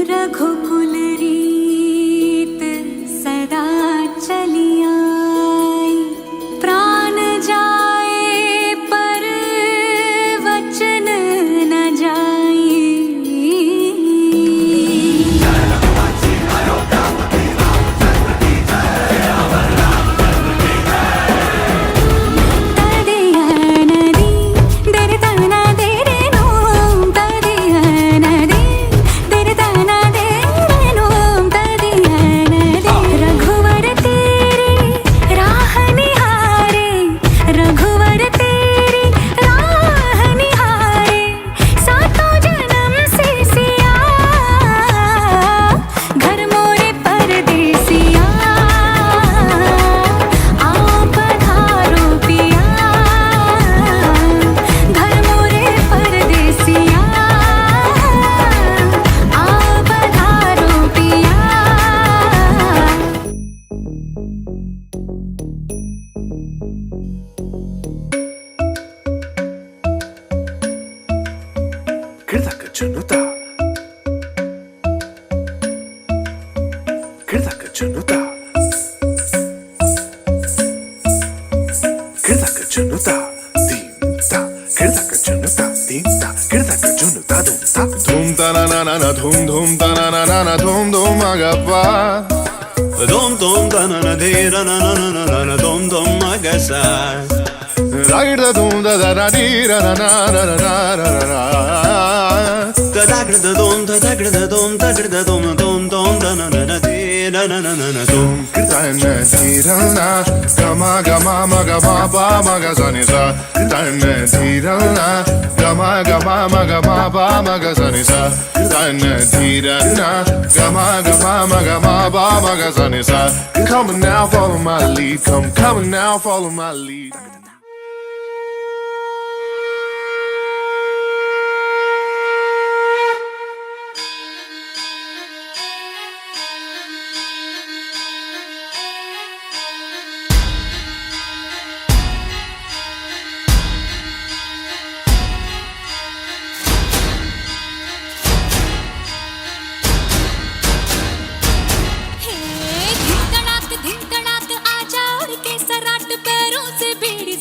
रघुकुल रीत सदा चली आई, प्राण जाए पर वचन न जाए। Dhum ta na na na na dhum ta na na na na dhum agappa. Dum ta na na de na na na na na dum agasa. Right da dum da da da di da na na na na na na na. Da da da dum da da dum da da dum da na na na de na na na na dum. Kirtana tirana gama gama ma gama ba ma ga sa ni sa. Kirtana tirana gama gama ma gama ba ma ga sa ni sa. Kirtana tirana gama gama ma gama ba ma ga sa ni sa. Come on now, follow my lead. Come on now, follow my lead. धिन तड़ाक आजा उड़ के सराट पैरों से बीड़ी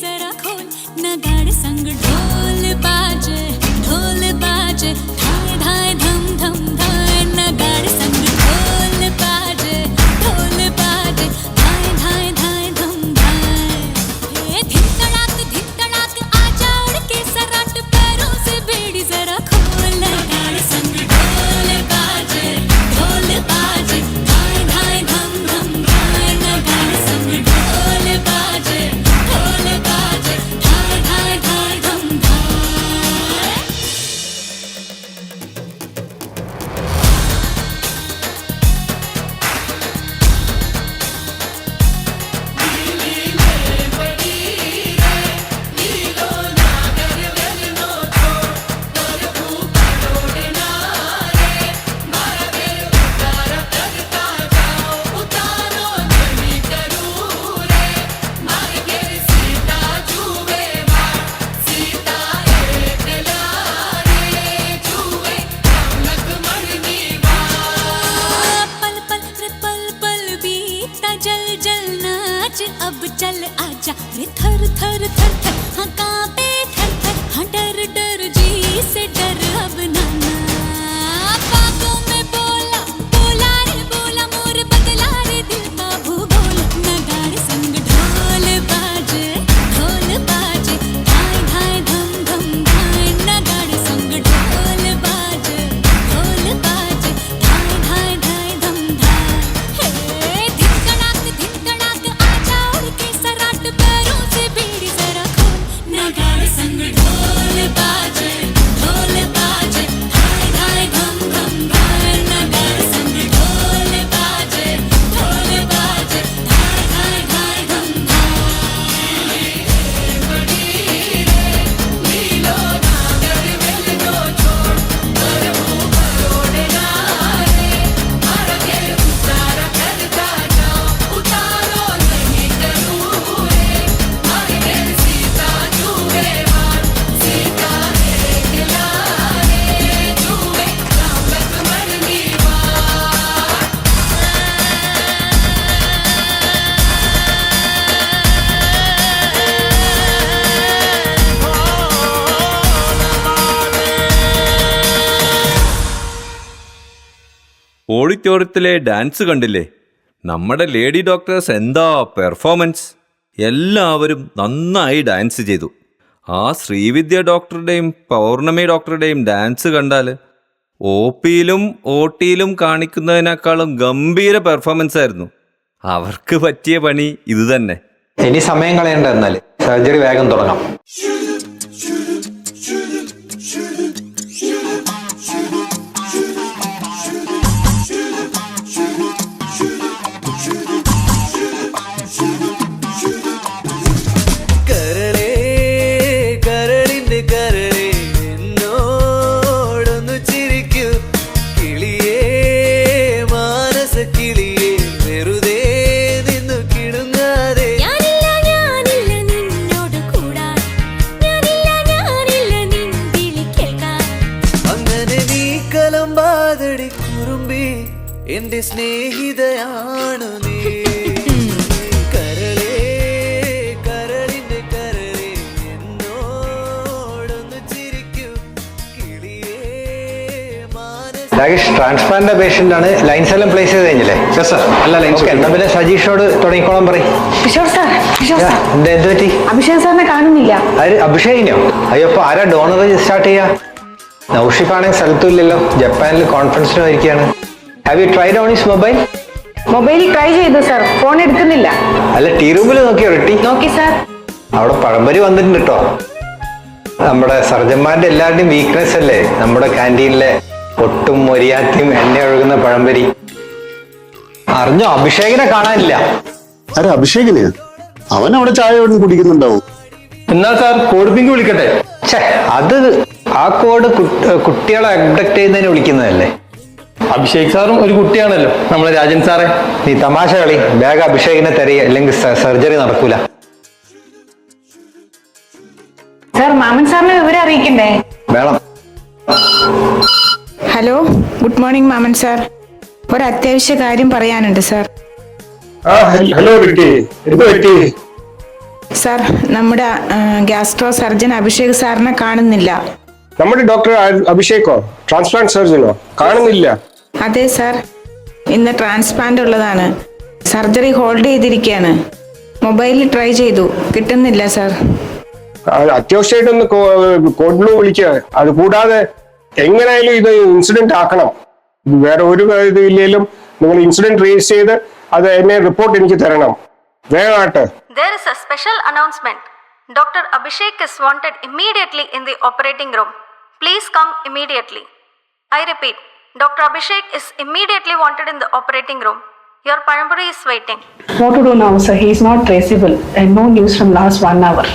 ഓഡിറ്റോറിയത്തിലെ dance കണ്ടില്ലേ? നമ്മുടെ lady doctors എന്താ performance! എല്ലാവരും നന്നായി ഡാൻസ് ചെയ്തു. ആ ശ്രീവിദ്യ ഡോക്ടറുടെയും പൗർണമി ഡോക്ടറുടെയും ഡാൻസ് കണ്ടാൽ OPയിലും OTയിലും കാണിക്കുന്നതിനേക്കാളും ഗംഭീര പെർഫോമൻസ് ആയിരുന്നു. അവർക്ക് പറ്റിയ പണി ഇത് തന്നെ. ഇനി സമയം കളയണ്ട, എന്നാൽ സർജറി വേഗം തുടങ്ങാം. എന്റെ സ്നേഹിതയാണു നീ, കരളേ കരളിന്റെ കരളേ എന്നോടൊന്ന് ചിരിക്കൂ കിളിയേ മാനസ. രാകേഷ്, ട്രാൻസ്പ്ലാന്റ് പേഷ്യന്റ് ആണ്. ലൈൻസ് എല്ലാം പ്ലേസ് ചെയ്ത് കഴിഞ്ഞില്ലേ? എന്നാ പിന്നെ സജീഷോട് തുടങ്ങിക്കോളാൻ പറയും. എന്ത് പറ്റി? അഭിഷേക് സാറിനെ കാണുന്നില്ല. അഭിഷേകിനോ? അയ്യപ്പോ ആരാ ഡോണർ സ്റ്റാർട്ട് ചെയ്യാ? നൗഷിഫാണെങ്കിൽ സ്ഥലത്തും ഇല്ലല്ലോ, ജപ്പാനിൽ കോൺഫറൻസിന് പോയിരിക്കുകയാണ്. Have you tried on his mobile? മൊബൈലിൽ ട്രൈ ചെയ്തു സാർ, ഫോൺ എടുക്കുന്നില്ല. അല്ല, ടീ റൂമിൽ നോക്കിയോ? നോക്കി സാർ. അവിടെ പഴംപൊരി വന്നിട്ടുണ്ട് കേട്ടോ. നമ്മുടെ സർജന്മാരുടെ എല്ലാവരുടെയും വീക്ക്നെസ് അല്ലേ നമ്മുടെ ക്യാൻറ്റീനിലെ ഒട്ടും മൊരിയാത്തിയും എണ്ണ ഒഴുകുന്ന പഴംപൊരി. അറിഞ്ഞോ, അഭിഷേകിനെ കാണാനില്ല. അരെ അഭിഷേകിന്? അവൻ അവിടെ ചായ ഒന്നും കുടിക്കുന്നുണ്ടാവും. എന്നാ സാർ കോഡ് പിങ്ക് വിളിക്കട്ടെ? അത് ആ കോഡ് കുട്ടികളെ അബ്ഡക്ട് ചെയ്യുന്നതിന് വിളിക്കുന്നതല്ലേ. അഭിഷേക് സാറും ഒരു കുട്ടിയാണല്ലോ, നമ്മളെ രാജൻ സാറെ. നീ തമാശ കളി. വേഗം അഭിഷേകിനെ തരിക, അല്ലെങ്കിൽ സർജറി നടക്കൂല. സാർ, മാമൻ സാറിനെ വിവരം അറിയിക്കണ്ടേ? വേണം. ഹലോ, ഗുഡ് മോർണിംഗ് മാമൻ സാർ. ഒരു അത്യാവശ്യ കാര്യം പറയാനുണ്ട് സാർ. ഹലോ സാർ, നമ്മുടെ ഗ്യാസ്ട്രോ സർജൻ അഭിഷേക് സാറിനെ കാണുന്നില്ല. നമ്മുടെ ഡോക്ടർ അഭിഷേകോ? ട്രാൻസ്പ്ലാന്റ് സർജനോ? കാണുന്നില്ല. അതെ സാർ, ഇന്ന് ട്രാൻസ്പ്ലാന്റ് ഉള്ളതാണ്. സർജറി ഹോൾഡ് ചെയ്തിരിക്കുകയാണ്. മൊബൈലിൽ ട്രൈ ചെയ്തു, കിട്ടുന്നില്ല സാർ. അത്യാവശ്യമായിട്ടൊന്ന് കോഡ് ബ്ലൂ വിളിക്കുക. അത് കൂടാതെ എങ്ങനെയായാലും ഇത് ഇൻസിഡന്റ് ആക്കണം. വേറെ ഒരു ഇതിലും നിങ്ങൾ ഇൻസിഡന്റ് റേസ് ചെയ്ത് അത് എന്നെ റിപ്പോർട്ട് എനിക്ക് തരണം. വേഗമായിട്ട്. There is a special announcement. Dr. Abhishek is wanted immediately in the operating room. Please come immediately. I repeat, Dr. Abhishek is immediately wanted in the operating room. Your Panampuri is waiting. What to do now, sir? He is not traceable and no news from last 1 hour.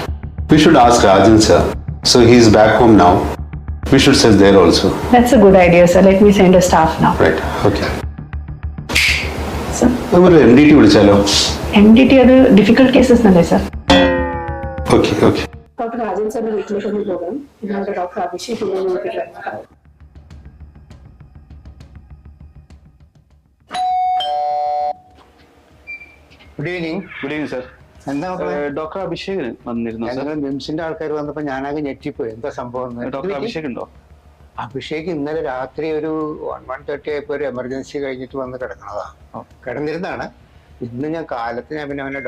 We should ask Rajan, sir. So he is back home now. We should search there also. That's a good idea, sir. Let me send a staff now. Right. Okay. Sir? നമ്മൾ MDT വിളിച്ചാലോ? MDT അത് difficult cases നല്ലേ sir? Okay, okay. Dr. Rajan sir വീട്ടിലേക്ക് ഒന്ന് പോകാം. ഇതാണ് doctor Abhishek ഇവിടെ നോക്കിയിട്ട്. Good evening. Good evening sir. എന്താ ഡോക്ടർ അഭിഷേക് വന്നിരുന്നു. മിംസിന്റെ ആൾക്കാർ വന്നപ്പോ ഞാനാകെ ഞെട്ടിപ്പോയി. എന്താ സംഭവം? ഡോക്ടർ അഭിഷേക് ഉണ്ടോ? അഭിഷേക് ഇന്നലെ രാത്രി ഒരു 1:30 ആയപ്പോ ഒരു എമർജൻസി കഴിഞ്ഞിട്ട് വന്ന് കിടക്കണതാ. കിടന്നിരുന്നാണ്. ഇന്ന് ഞാൻ കാലത്ത് ഞാൻ പിന്നെ അവനെ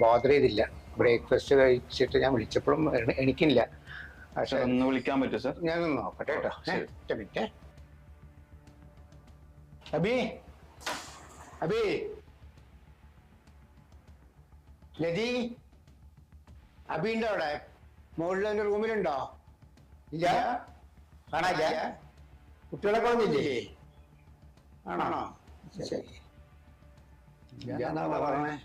ബോധർ ചെയ്തില്ല. ബ്രേക്ക്ഫാസ്റ്റ് കഴിച്ചിട്ട് ഞാൻ വിളിച്ചപ്പോഴും എനിക്കില്ല. പക്ഷെ ഒന്ന് വിളിക്കാൻ പറ്റുമോ സർ? ഞാനൊന്ന് നോക്കട്ടെ കേട്ടോ. ഒറ്റ മിനിറ്റ്. അബി, അബി, ലതി, അബിന്റെ അവിടെ മുകളിൽ എന്റെ റൂമിലുണ്ടോ? ഇല്ല, കാണാനില്ല. കുട്ടികളൊക്കെ വന്നില്ലേ? ആണോ? ശരി. പറഞ്ഞേ.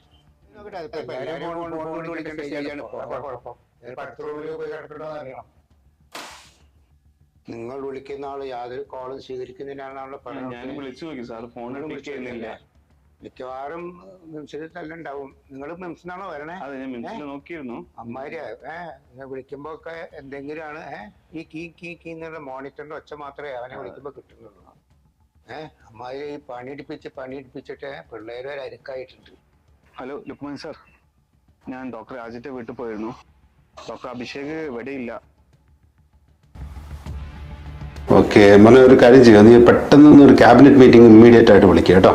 നിങ്ങൾ വിളിക്കുന്ന ആള് യാതൊരു കോളും സ്വീകരിക്കുന്നില്ലാന്നാണല്ലോ പറയുന്നത്. മിക്കവാറും മിംസിൽ തന്നെ ഉണ്ടാവും. നിങ്ങൾ മിംസിനാണോ വരണേ? നോക്കിയിരുന്നു അമ്മാരി വിളിക്കുമ്പോ ഒക്കെ എന്തെങ്കിലും ആണ്. ഈ കീ കീ കീ എന്നുള്ള മോണിറ്ററിന്റെ ഒച്ച മാത്രമേ അവനെ വിളിക്കുമ്പോ കിട്ടുന്നുള്ളൂ. അമ്മാരി പണിയെടുപ്പിച്ചിട്ട് പിള്ളേര് വരെ അരുക്കായിട്ടുണ്ട്. ഹലോ ലുക്മാൻ സാർ, ഞാൻ ഡോക്ടർ രാജിന്റെ വീട്ടിൽ പോയിരുന്നു. ഡോക്ടർ അഭിഷേക് ഇവിടെ ഇല്ല. Okay. ഓക്കെ മോനെ, ഒരു കാര്യം ചെയ്യുക, നീ പെട്ടെന്ന് ഒരു ക്യാബിനറ്റ് മീറ്റിംഗ് ഇമ്മീഡിയറ്റ് ആയിട്ട് വിളിക്കുക കേട്ടോ.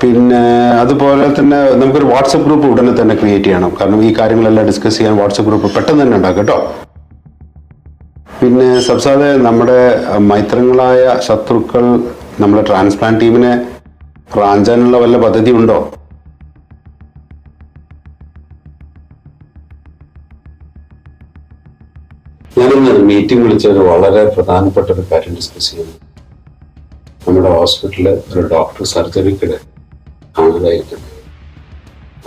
പിന്നെ അതുപോലെ തന്നെ നമുക്കൊരു വാട്സപ്പ് ഗ്രൂപ്പ് ഉടനെ തന്നെ ക്രിയേറ്റ് ചെയ്യണം. കാരണം ഈ കാര്യങ്ങളെല്ലാം ഡിസ്കസ് ചെയ്യാൻ വാട്സപ്പ് ഗ്രൂപ്പ് പെട്ടെന്ന് തന്നെ ഉണ്ടാക്കും കേട്ടോ. പിന്നെ സബ്സാദെ, നമ്മുടെ മൈത്രങ്ങളായ ശത്രുക്കൾ നമ്മുടെ ട്രാൻസ്പ്ലാന്റ് ടീമിനെ റാഞ്ചാനുള്ള വല്ല പദ്ധതി ഉണ്ടോ? ഞാനിന്ന് മീറ്റിംഗ് വിളിച്ചത് വളരെ പ്രധാനപ്പെട്ട ഒരു കാര്യം ഡിസ്കസ് ചെയ്യുന്നു. നമ്മുടെ ഹോസ്പിറ്റലിൽ ഒരു ഡോക്ടർ സർജറിക്കിടെ കാണാതായിരിക്കുന്നു.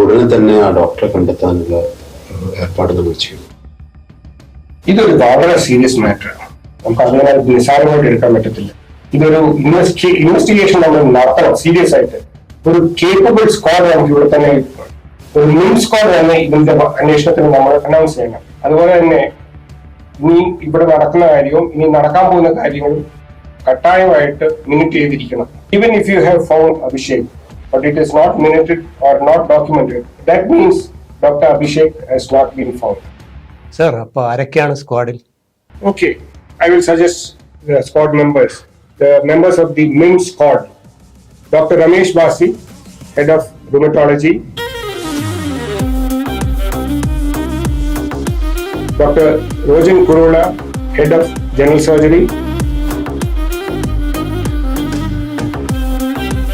ഉടനെ തന്നെ ആ ഡോക്ടറെ കണ്ടെത്താനുള്ള ഏർപ്പാട് നമ്മൾ ചെയ്യുന്നു. ഇതൊരു വളരെ സീരിയസ് മാറ്ററാണ്. നമുക്ക് അങ്ങനെ നിസ്സാരമായിട്ട് എടുക്കാൻ പറ്റത്തില്ല. ഇതൊരു ഇൻവെസ്റ്റിഗേഷൻ നമ്മൾ നടത്തണം സീരിയസ് ആയിട്ട്. ഒരു കേപ്പബിൾ സ്ക്വാഡ് നമുക്ക് ഇവിടെ തന്നെ, ഒരു മിം സ്ക്വാഡ് തന്നെ ഇതിന്റെ അന്വേഷണത്തിന് നമ്മൾ അനൗൺസ് ചെയ്യണം. അതുപോലെ തന്നെ ഇനി ഇവിടെ നടക്കുന്ന കാര്യവും ഇനി നടക്കാൻ പോകുന്ന കാര്യങ്ങളും കട്ടായമായിട്ട് മിനിറ്റ് ചെയ്തിരിക്കണം. Even if you have found Abhishek but it is not minuted or not documented, that means doctor Abhishek has not been found. Sir, അപ്പൊ ആരൊക്കെയാണ് സ്ക്വാഡിൽ? Okay, I will suggest the squad members. The members of the MIM squad: Dr. Ramesh Basi, head of rheumatology; Dr. Rojan Kurola, head of general surgery;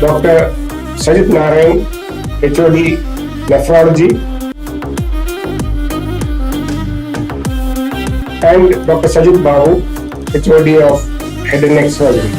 Dr. Sajid Narayan, HOD nephrology; and Dr. Sajid Babu, HOD of Head and Neck Surgery.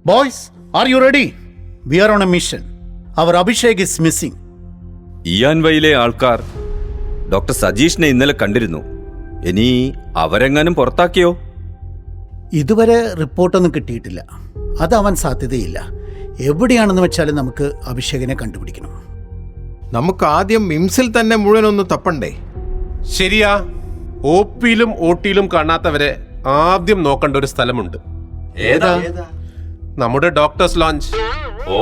Boys, are you ready? We are on a mission. Our Abhishek is missing. ഇയാൻവയിലെ ആൾക്കാർ doctor സജീഷിനെ ഇന്നലെ കണ്ടിരുന്നു. ഇനി അവരെങ്ങാനും പുറത്താക്കിയോ? ഇതുവരെ റിപ്പോർട്ടൊന്നും കിട്ടിയിട്ടില്ല. അതവൻ സാധ്യതയില്ല. എവിടെയാണെന്ന് വെച്ചാലും നമുക്ക് അഭിഷേകിനെ കണ്ടുപിടിക്കണം. നമുക്ക് ആദ്യം മിംസിൽ തന്നെ മുഴുവനൊന്ന് തപ്പണ്ടേ? ശരിയാ. OP-യിലും OT-യിലും കാണാത്തവരെ ആദ്യം നോക്കേണ്ട ഒരു സ്ഥലമുണ്ട്. ഏതാ? നമ്മുടെ ഡോക്ടേഴ്സ് ലോഞ്ച്. ഓ,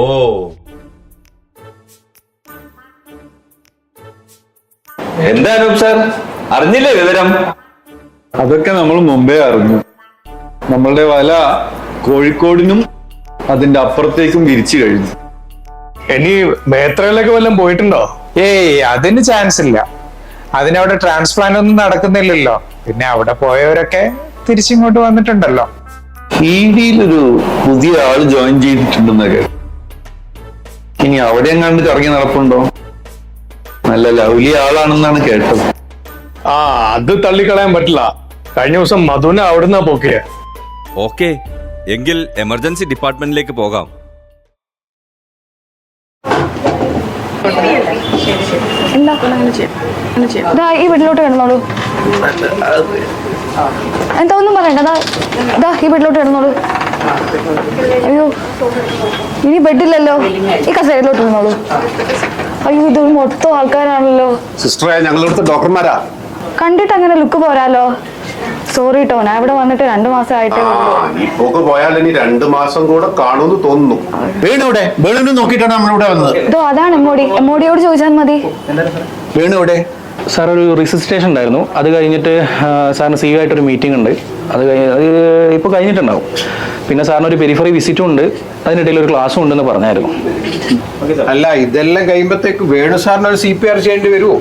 എന്താ സാർ, അറിഞ്ഞില്ലേ വിവരം? അതൊക്കെ നമ്മൾ മുമ്പേ അറിഞ്ഞു. നമ്മളുടെ വല കോഴിക്കോടിനും അതിന്റെ അപ്പുറത്തേക്കും വിരിച്ചു കഴിഞ്ഞു. ഇനി മേത്രയിലൊക്കെ വല്ലതും പോയിട്ടുണ്ടോ? ഏയ്, അതിന് ചാൻസ് ഇല്ല. അതിനവിടെ ട്രാൻസ്പ്ലാന്റ് ഒന്നും നടക്കുന്നില്ലല്ലോ. പിന്നെ അവിടെ പോയവരൊക്കെ തിരിച്ചിങ്ങോട്ട് വന്നിട്ടുണ്ടല്ലോ. ഒരു പുതിയ ആള് ജോയിൻ ചെയ്തിട്ടുണ്ടെന്നൊക്കെ. ഇനി അവിടെ എങ്ങാണ്ട് കറങ്ങി നടപ്പുണ്ടോ? നല്ല ലവ്ലി ആളാണെന്നാണ് കേട്ടത്. അത് തള്ളിക്കളയാൻ പറ്റില്ല. കഴിഞ്ഞ ദിവസം മധുവിനെ അവിടുന്ന് പോക്കിയ. ഓക്കെ, എങ്കിൽ എമർജൻസി ഡിപ്പാർട്ട്മെന്റിലേക്ക് പോകാം. ഈ വീട്ടിലോട്ട് കിടന്നോളൂ. എന്താ ഒന്നും പറയണ്ട. ഈ വീട്ടിലോട്ട് കിടന്നോളൂ. അയ്യോ, ഇനി ബെഡില്ലല്ലോ. ഈ കസേരയിലോട്ട് ഇരുന്നോളൂ. അയ്യോ, ഇത് മൊത്തം ആൾക്കാരാണല്ലോ. സിസ്റ്ററെ, ഞങ്ങളിവിടുത്തെ ഡോക്ടർമാരാ. കണ്ടിട്ട് അങ്ങനെ ലുക്ക് പോരാലോ. സോറി കേട്ടോ, ഞാൻ ഇവിടെ വന്നിട്ട് 2 മാസമായിട്ടേ ഉള്ളൂ. ഈ പോക്ക് പോയാൽ ഇനി 2 മാസം കൂടെ കാണുമെന്ന് തോന്നുന്നു. വേണുവിടെ വേണുവിനെ നോക്കിയിട്ടാണ് നമ്മളിവിടെ വന്നത്. ഇതോ അതാണ് എമ്മോടിയോട് ചോദിച്ചാൽ മതി. വേണുവിടെ സാർ ഒരു റിസിസ്റ്റേഷൻ ഉണ്ടായിരുന്നു, അത് കഴിഞ്ഞിട്ട് സാറിന് സി ആയിട്ടൊരു മീറ്റിംഗ് ഉണ്ട്, അത് ഇപ്പോൾ കഴിഞ്ഞിട്ടുണ്ടാവും. പിന്നെ സാറിന് ഒരു പെരിഫറി വിസിറ്റും ഉണ്ട്, അതിനിടയിൽ ഒരു ക്ലാസ്സും ഉണ്ടെന്ന് പറഞ്ഞായിരുന്നു. അല്ല, ഇതെല്ലാം കഴിയുമ്പോഴത്തേക്ക് വേണു സാറിന് ഒരു CPR ചെയ്യേണ്ടി വരുമോ?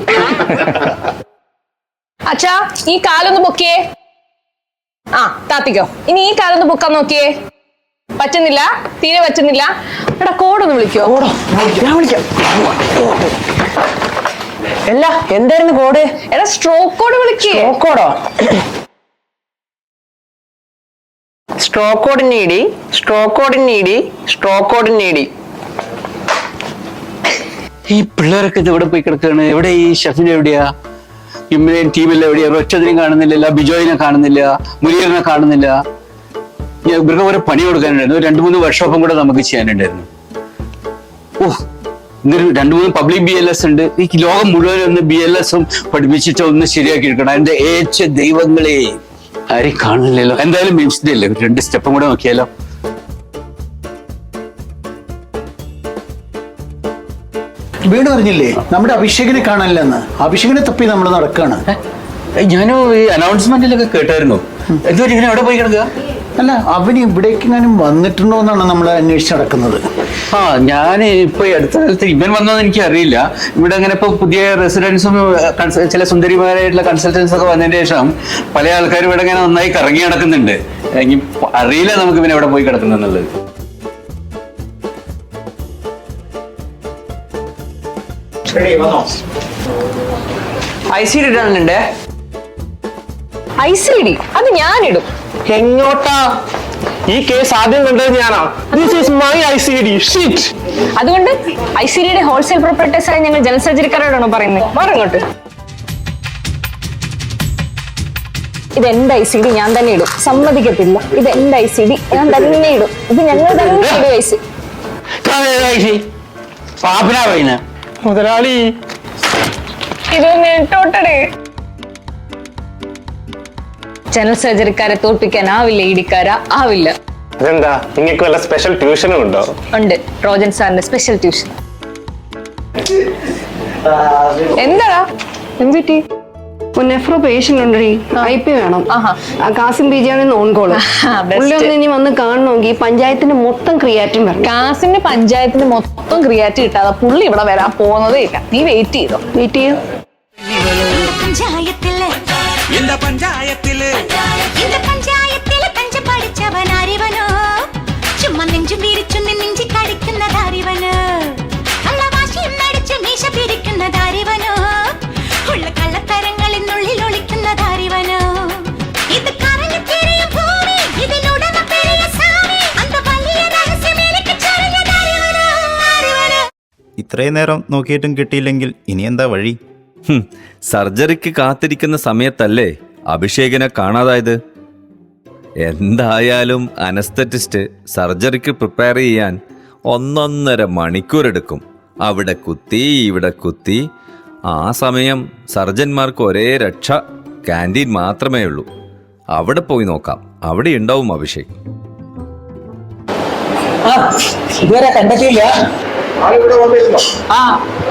അച്ഛാ, ഈ കാലൊന്ന് പൊക്കിയേ. ആ താത്തിക്കോ, ഇനി ഈ കാലൊന്ന് പൊക്കാൻ നോക്കിയേ. പറ്റുന്നില്ല, തീരെ പറ്റുന്നില്ല. എടാ കോഡൊന്ന് വിളിക്കോ? ഞാൻ വിളിക്കാം. അല്ല, എന്തായിരുന്നു കോഡ്? എടാ സ്ട്രോക്ക് കോഡ് വിളിക്കേ. കോഡോ? സ്ട്രോക്കോഡിനീടി. ഈ പിള്ളേരൊക്കെ ഇത് എവിടെ പോയി കിടക്കാണ്? എവിടെ ഈ ഷെഫിൻ എവിടെയാ? ഇമ്മിനെയും ടീമെല്ലാം എവിടെയാ? ഒറ്റതിനെയും കാണുന്നില്ല, ബിജോയിനെ കാണുന്നില്ല, മുനീറിനെ കാണുന്നില്ല. ഇവർക്ക് ഓരോ പണി കൊടുക്കാനുണ്ടായിരുന്നു. 2-3 വർക്ക്ഷോപ്പും കൂടെ നമുക്ക് ചെയ്യാനുണ്ടായിരുന്നു. ഇന്നൊരു 2-3 പബ്ലിക് BLS ഉണ്ട്. ഈ ലോകം മുഴുവൻ ഒന്ന് BLS-ഉം പഠിപ്പിച്ചിട്ട് ഒന്ന് ശരിയാക്കി എടുക്കണം. എന്റെ ഏച്ച ദൈവങ്ങളെ, ആരെയും കാണുന്നില്ലല്ലോ. എന്തായാലും മിംസിന്റെ അല്ലേ, 2 സ്റ്റെപ്പും കൂടെ നോക്കിയാലോ. വീട് പറഞ്ഞില്ലേ നമ്മുടെ അഭിഷേകിനെ കാണാനില്ലെന്ന്? അഭിഷേകിനെ തപ്പി നമ്മൾ നടക്കാണ്. ഞാനും ഈ അനൗൺസ്മെന്റിലൊക്കെ കേട്ടായിരുന്നു. എന്തുവാ ഇങ്ങനെ എവിടെ പോയി കിടക്കുക? അല്ല, അവന് ഇവിടേക്കെങ്ങാനും വന്നിട്ടുണ്ടോ എന്നാണ് നമ്മൾ അന്വേഷിച്ച് നടക്കുന്നത്. ഞാൻ ഇപ്പൊ ഈ അടുത്ത കാലത്ത് ഇവൻ വന്നോന്ന് എനിക്ക് അറിയില്ല. ഇവിടെ അങ്ങനെ ഇപ്പൊ പുതിയ റെസിഡൻസും ചില സുന്ദരിമാരായിട്ടുള്ള കൺസൾട്ടൻസ് ഒക്കെ വന്നതിന് ശേഷം പല ആൾക്കാരും ഇവിടെ ഇങ്ങനെ നന്നായി കറങ്ങി നടക്കുന്നുണ്ട്. ഇനി അറിയില്ല നമുക്ക് ഇവൻ എവിടെ പോയി കിടക്കുന്നുള്ളത്. ICD ഇടാനുണ്ട്. ICD അത് ഞാനിടും. എങ്ങോട്ടാ? ഈ കേസ് ആദ്യം കണ്ടത് ഞാനാ. This is my ICD. Shit. അതുകൊണ്ട് ICD ഹോൾസെയിൽ പ്രൊപ്പറേറ്റേഴ്സ് ആയി ഞങ്ങൾ ജനറൽ സർജറിക്കാരോടാണോ പറയുന്നത്? മാറങ്ങോട്ട്. ഇത് എന്റെ ICD, ഞാൻ തന്നെ ഇടും. സമ്മതിക്കത്തില്ല. ഇത് എന്റെ ICD, ഞാൻ തന്നെ ഇടും. ഇത് ഞങ്ങൾ തന്നെ ഇടും. മുതലാളി ഇതൊന്ന് ഇട്ടോട്ടടേ. ജനറൽ സർജറിക്കാരെ തോൽപ്പിക്കാനാവില്ല, ഇടിക്കാരാ ആവില്ല. അതെന്താ, നിങ്ങൾക്ക് വല്ല സ്പെഷ്യൽ ട്യൂഷനും ഉണ്ടോ? ഉണ്ട്, റോജൻ സാറിന്റെ സ്പെഷ്യൽ ട്യൂഷൻ. എന്താടാ MVT? നെഫ്രോ പേഷ്യന്റ് ഉണ്ടടി, IP വേണം. കാസിം ബീജിയാണ് ഓൺ കോള്. ഇനി വന്ന് കാണണമെങ്കിൽ പഞ്ചായത്തിന്റെ മൊത്തം ക്രിയാറ്റിൻ വരണം. കാസിന്റെ പഞ്ചായത്തിന്റെ മൊത്തം ക്രിയാറ്റിൻ കിട്ടാതെ പുള്ളി ഇവിടെ വരാൻ പോകുന്നതേ ഇല്ല. നീ വെയിറ്റ് ചെയ്തോ. പഞ്ചായത്തില് പഞ്ച പഠിച്ചവനാരിവനോ, ചുമ്മാ നെഞ്ചു പിരിച്ചു നെഞ്ചി കടിക്കുന്നതാരിവനോ, നല്ല വാശിയും നടിച്ചു മീശ പിരിക്കുന്നതാരിവനോ, ഉള്ള കള്ളത്തരങ്ങളിനുള്ളിൽ ഒളിക്കുന്നതാരിവനോ, ഇത് കറങ്ങി തിരിയും ഭൂമി, ഇതിനുടമ പെരിയ സാമി, അന്ത വലിയ രഹസ്യം എനിക്ക് ചൊരിഞ്ഞതാരിവനോ, ആരിവനോ. ഇത്രയും നേരം നോക്കിയിട്ടും കിട്ടിയില്ലെങ്കിൽ ഇനി എന്താ വഴി? സർജറിക്ക് കാത്തിരിക്കുന്ന സമയത്തല്ലേ അഭിഷേകിനെ കാണാതായത്? എന്തായാലും അനസ്തറ്റിസ്റ്റ് സർജറിക്ക് പ്രിപ്പയർ ചെയ്യാൻ 1.5 മണിക്കൂറെടുക്കും. അവിടെ കുത്തി ഇവിടെ കുത്തി. ആ സമയം സർജന്മാർക്ക് ഒരേ രക്ഷ ക്യാൻറ്റീൻ മാത്രമേ ഉള്ളൂ. അവിടെ പോയി നോക്കാം, അവിടെ ഉണ്ടാവും അഭിഷേക്. ഇതുവരെ കണ്ടെത്തിയില്ല.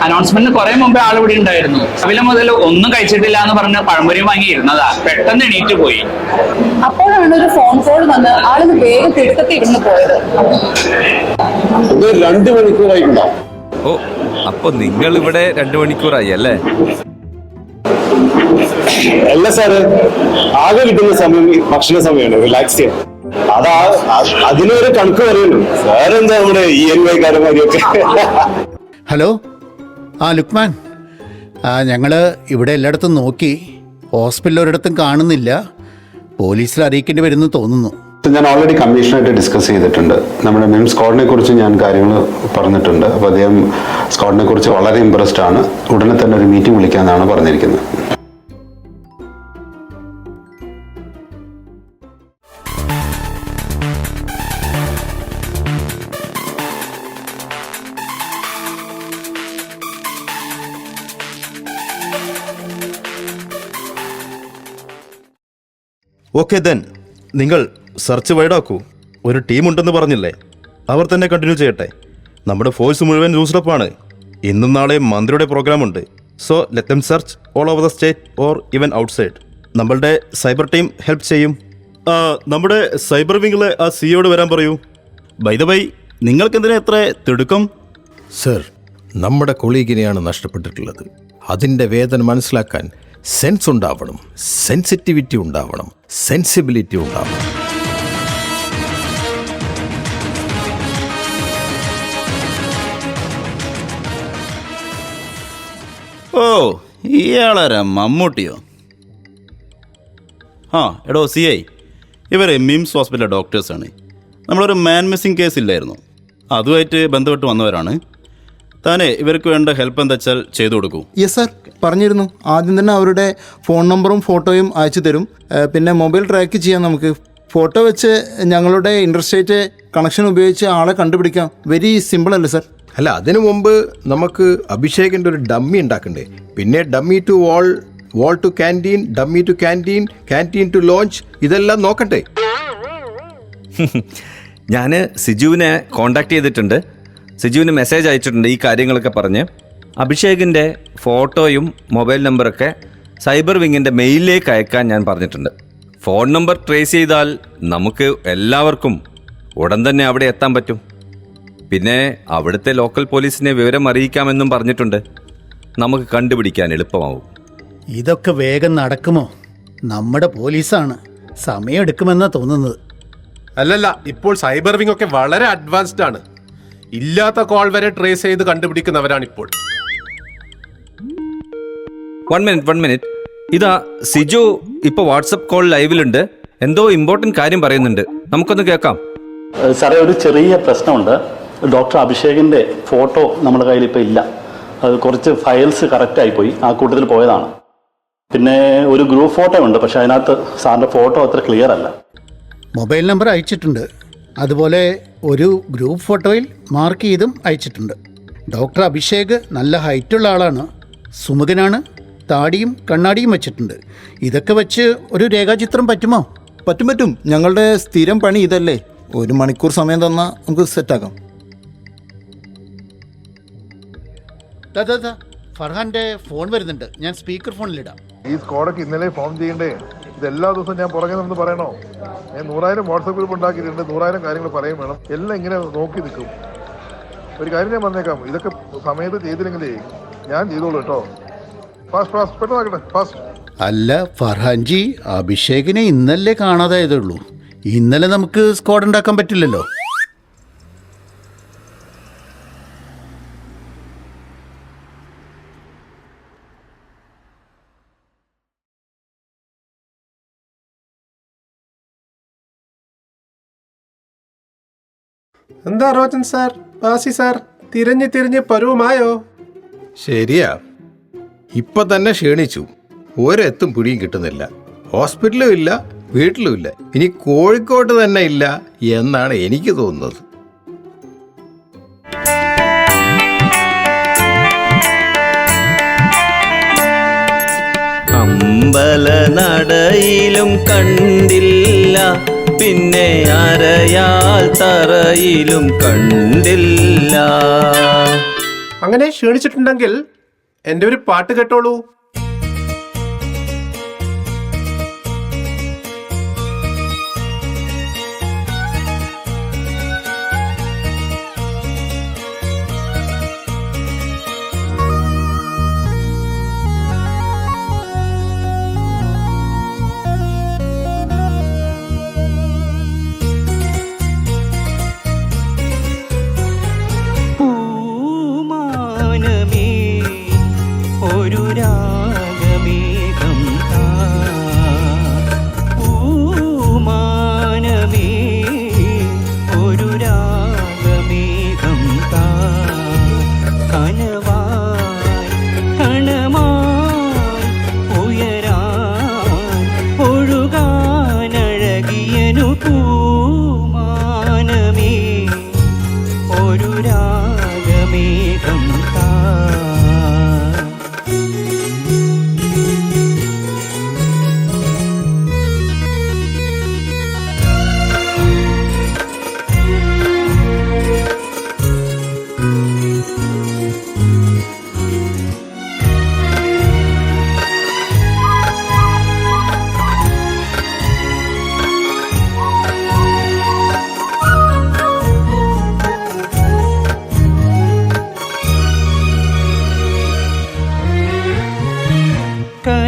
അനൗൺസ്മെന്റിന് കുറെ മുമ്പേ ആളിവിടെ ഉണ്ടായിരുന്നു. രാവിലെ മുതൽ ഒന്നും കഴിച്ചിട്ടില്ല എന്ന് പറഞ്ഞ് പഴംപൊരി വാങ്ങി ഇരുന്നതാ. പെട്ടെന്ന് എണീറ്റ് പോയി. അപ്പോഴാണ് ഒരു ഫോൺ കോൾ വന്ന് ആളിന് വേഗം തിടുക്കത്തിൽ ഇരുന്ന് പോയത്. 2 മണിക്കൂറായിട്ടുണ്ടോ? ഓ, അപ്പൊ നിങ്ങൾ ഇവിടെ 2 മണിക്കൂറായി അല്ലേ? അല്ല സാറ്, ആകെ കിട്ടുന്ന സമയം ഭക്ഷണ സമയമാണ്, റിലാക്സ് ചെയ്യാൻ. അതിനൊരു കണക്ക് പറയുന്നു. വേറെന്താ നമ്മുടെ ENY കാരന്മാരിയൊക്കെ. ഹലോ, ലുക്മാൻ, ഞങ്ങൾ ഇവിടെ എല്ലായിടത്തും നോക്കി, ഹോസ്പിറ്റലിൽ ഒരിടത്തും കാണുന്നില്ല. പോലീസിൽ അറിയിക്കേണ്ടി വരുമെന്ന് തോന്നുന്നു. ഞാൻ ഓൾറെഡി കമ്മീഷണറായിട്ട് ഡിസ്കസ് ചെയ്തിട്ടുണ്ട്. നമ്മുടെ മിം സ്ക്വാഡിനെ കുറിച്ച് ഞാൻ കാര്യങ്ങൾ പറഞ്ഞിട്ടുണ്ട്. അപ്പോൾ അദ്ദേഹം സ്ക്വാഡിനെ കുറിച്ച് വളരെ ഇമ്പ്രസ്ഡ് ആണ്. ഉടനെ തന്നെ ഒരു മീറ്റിംഗ് വിളിക്കാമെന്നാണ് പറഞ്ഞിരിക്കുന്നത്. ഓക്കെ ദെൻ നിങ്ങൾ സെർച്ച് വൈഡാക്കൂ. ഒരു ടീമുണ്ടെന്ന് പറഞ്ഞില്ലേ, അവർ തന്നെ കണ്ടിന്യൂ ചെയ്യട്ടെ. നമ്മുടെ ഫോഴ്സ് മുഴുവൻ ലൂസ്ഡപ്പാണ്. ഇന്നും നാളെ മന്ത്രിയുടെ പ്രോഗ്രാമുണ്ട്. So let them search all over the state or even outside. നമ്മളുടെ സൈബർ ടീം ഹെൽപ്പ് ചെയ്യും. നമ്മുടെ സൈബർ വിങ്ങിലെ ആ സിയോട് വരാൻ പറയൂ. ബൈ ദ ബൈ, നിങ്ങൾക്കെന്തിനാ എത്ര തിടുക്കം? സർ, നമ്മുടെ കൊളീഗിനെയാണ് നഷ്ടപ്പെട്ടിട്ടുള്ളത്. അതിൻ്റെ വേദന മനസ്സിലാക്കാൻ സെൻസ് ഉണ്ടാവണം, സെൻസിറ്റിവിറ്റി ഉണ്ടാവണം, സെൻസിബിലിറ്റി ഉണ്ടാവണം. ഓ, ഇയാളാരാ, മമ്മൂട്ടിയോ? എടോ CI, ഇവർ മിംസ് ഹോസ്പിറ്റലിലെ ഡോക്ടേഴ്സാണ്. നമ്മളൊരു മാൻ മിസ്സിംഗ് കേസ് ഇല്ലായിരുന്നു, അതുമായിട്ട് ബന്ധപ്പെട്ട് വന്നവരാണ്. താനേ ഇവർക്ക് വേണ്ട ഹെൽപ്പ് എന്താ വെച്ചാൽ ചെയ്തു കൊടുക്കൂ. യെസ് സാർ, പറഞ്ഞിരുന്നു. ആദ്യം തന്നെ അവരുടെ ഫോൺ നമ്പറും ഫോട്ടോയും അയച്ചു തരും. പിന്നെ മൊബൈൽ ട്രാക്ക് ചെയ്യാം നമുക്ക്. ഫോട്ടോ വെച്ച് ഞങ്ങളുടെ ഇൻറ്റർസ്റ്റേറ്റ് കണക്ഷൻ ഉപയോഗിച്ച് ആളെ കണ്ടുപിടിക്കാം. വെരി സിമ്പിൾ അല്ലേ സാർ? അല്ല, അതിനു മുമ്പ് നമുക്ക് അഭിഷേകിൻ്റെ ഒരു ഡമ്മി ഉണ്ടാക്കണ്ടേ? പിന്നെ dummy to wall, wall to canteen, dummy to canteen, canteen to lounge, ഇതെല്ലാം നോക്കട്ടെ. ഞാൻ സിജുവിനെ കോണ്ടാക്ട് ചെയ്തിട്ടുണ്ട്. സിജുവിന് മെസ്സേജ് അയച്ചിട്ടുണ്ട് ഈ കാര്യങ്ങളൊക്കെ പറഞ്ഞ്. അഭിഷേകിൻ്റെ ഫോട്ടോയും മൊബൈൽ നമ്പറൊക്കെ സൈബർ വിങ്ങിൻ്റെ മെയിലിലേക്ക് അയക്കാൻ ഞാൻ പറഞ്ഞിട്ടുണ്ട്. ഫോൺ നമ്പർ ട്രേസ് ചെയ്താൽ നമുക്ക് എല്ലാവർക്കും ഉടൻ തന്നെ അവിടെ എത്താൻ പറ്റും. പിന്നെ അവിടുത്തെ ലോക്കൽ പോലീസിനെ വിവരം അറിയിക്കാമെന്നും പറഞ്ഞിട്ടുണ്ട്. നമുക്ക് കണ്ടുപിടിക്കാൻ എളുപ്പമാവും. ഇതൊക്കെ വേഗം നടക്കുമോ? നമ്മുടെ പോലീസാണ്, സമയമെടുക്കുമെന്നാണ് തോന്നുന്നത്. അല്ലല്ല, ഇപ്പോൾ സൈബർ വിങ് ഒക്കെ വളരെ അഡ്വാൻസ്ഡ് ആണ്. ഇല്ലാത്ത കോൾ വരെ ട്രേസ് ചെയ്ത് കണ്ടുപിടിക്കുന്നവരാണ് ഇപ്പോൾ. One minute. ഇതാ സിജു ഇപ്പോൾ വാട്സപ്പ് കോൾ ലൈവിലുണ്ട്. എന്തോ ഇമ്പോർട്ടൻറ്റ് കാര്യം പറയുന്നുണ്ട്. നമുക്കൊന്ന് കേൾക്കാം. സാറേ, ഒരു ചെറിയ പ്രശ്നമുണ്ട്. ഡോക്ടർ അഭിഷേകിൻ്റെ ഫോട്ടോ നമ്മുടെ കയ്യിൽ ഇപ്പോൾ ഇല്ല. അത് കുറച്ച് ഫയൽസ് കറക്റ്റായിപ്പോയി, ആ കൂട്ടത്തിൽ പോയതാണ്. പിന്നെ ഒരു ഗ്രൂപ്പ് ഫോട്ടോ ഉണ്ട്, പക്ഷെ അതിനകത്ത് സാറിൻ്റെ ഫോട്ടോ അത്ര ക്ലിയർ അല്ല. മൊബൈൽ നമ്പർ അയച്ചിട്ടുണ്ട്, അതുപോലെ ഒരു ഗ്രൂപ്പ് ഫോട്ടോയിൽ മാർക്ക് ചെയ്തും അയച്ചിട്ടുണ്ട്. ഡോക്ടർ അഭിഷേക് നല്ല ഹൈറ്റുള്ള ആളാണ്, സുമുഖനാണ്, താടിയും കണ്ണാടിയും വെച്ചിട്ടുണ്ട്. ഇതൊക്കെ വെച്ച് ഒരു രേഖാചിത്രം പറ്റുമോ? പറ്റും. ഞങ്ങളുടെ സ്ഥിരം പണി ഇതല്ലേ. 1 മണിക്കൂർ സമയം തന്നാൽ നമുക്ക് സെറ്റാക്കാം. ഫർഹാന്റെ ഫോൺ വരുന്നുണ്ട്, ഞാൻ സ്പീക്കർ ഫോണിലിടാം. ഈ സ്ക്വാഡൊക്കെ ഇന്നലെ ഫോൺ ചെയ്യണ്ടേ? ഇത് എല്ലാ ദിവസവും ഞാൻ പുറകെ നിന്ന് പറയണോ? ഞാൻ 100,000 വാട്സപ്പ് ഗ്രൂപ്പ് ഉണ്ടാക്കിയിട്ടുണ്ട്. 100,000 കാര്യങ്ങൾ പറയും വേണം. എല്ലാം ഇങ്ങനെ നോക്കി നിൽക്കും. ഒരു കാര്യം ഞാൻ പറഞ്ഞേക്കാം, ഇതൊക്കെ സമയത്ത് ചെയ്തില്ലെങ്കിലേ ഞാൻ ചെയ്തോളൂ കേട്ടോ. ഫാസ്റ്റ് പെട്ടെന്നാക്കട്ടെ, ഫാസ്റ്റ്. അല്ല ഫർഹാൻജി, അഭിഷേകിനെ ഇന്നല്ലേ കാണാതായതുള്ളൂ. ഇന്നലെ നമുക്ക് സ്ക്വാഡ് ഉണ്ടാക്കാൻ പറ്റില്ലല്ലോ. എന്താ റോജൻ സാർ, ബാസി സാർ, തിരഞ്ഞ് പരുവമായോ? ശരിയാ, ഇപ്പൊ തന്നെ ക്ഷീണിച്ചു. ഒരെത്തും പിടിയും കിട്ടുന്നില്ല. ഹോസ്പിറ്റലും ഇല്ല, വീട്ടിലും ഇല്ല. ഇനി കോഴിക്കോട്ട് തന്നെ ഇല്ല എന്നാണ് എനിക്ക് തോന്നുന്നത്. അമ്പലനടയിലും കണ്ടില്ല, പിന്നെ അരയാൽ തറയിലും കണ്ടില്ല. അങ്ങനെ ക്ഷീണിച്ചിട്ടുണ്ടെങ്കിൽ എൻ്റെ ഒരു പാട്ട് കേട്ടോളൂ. പൂമാനമേ ഒരു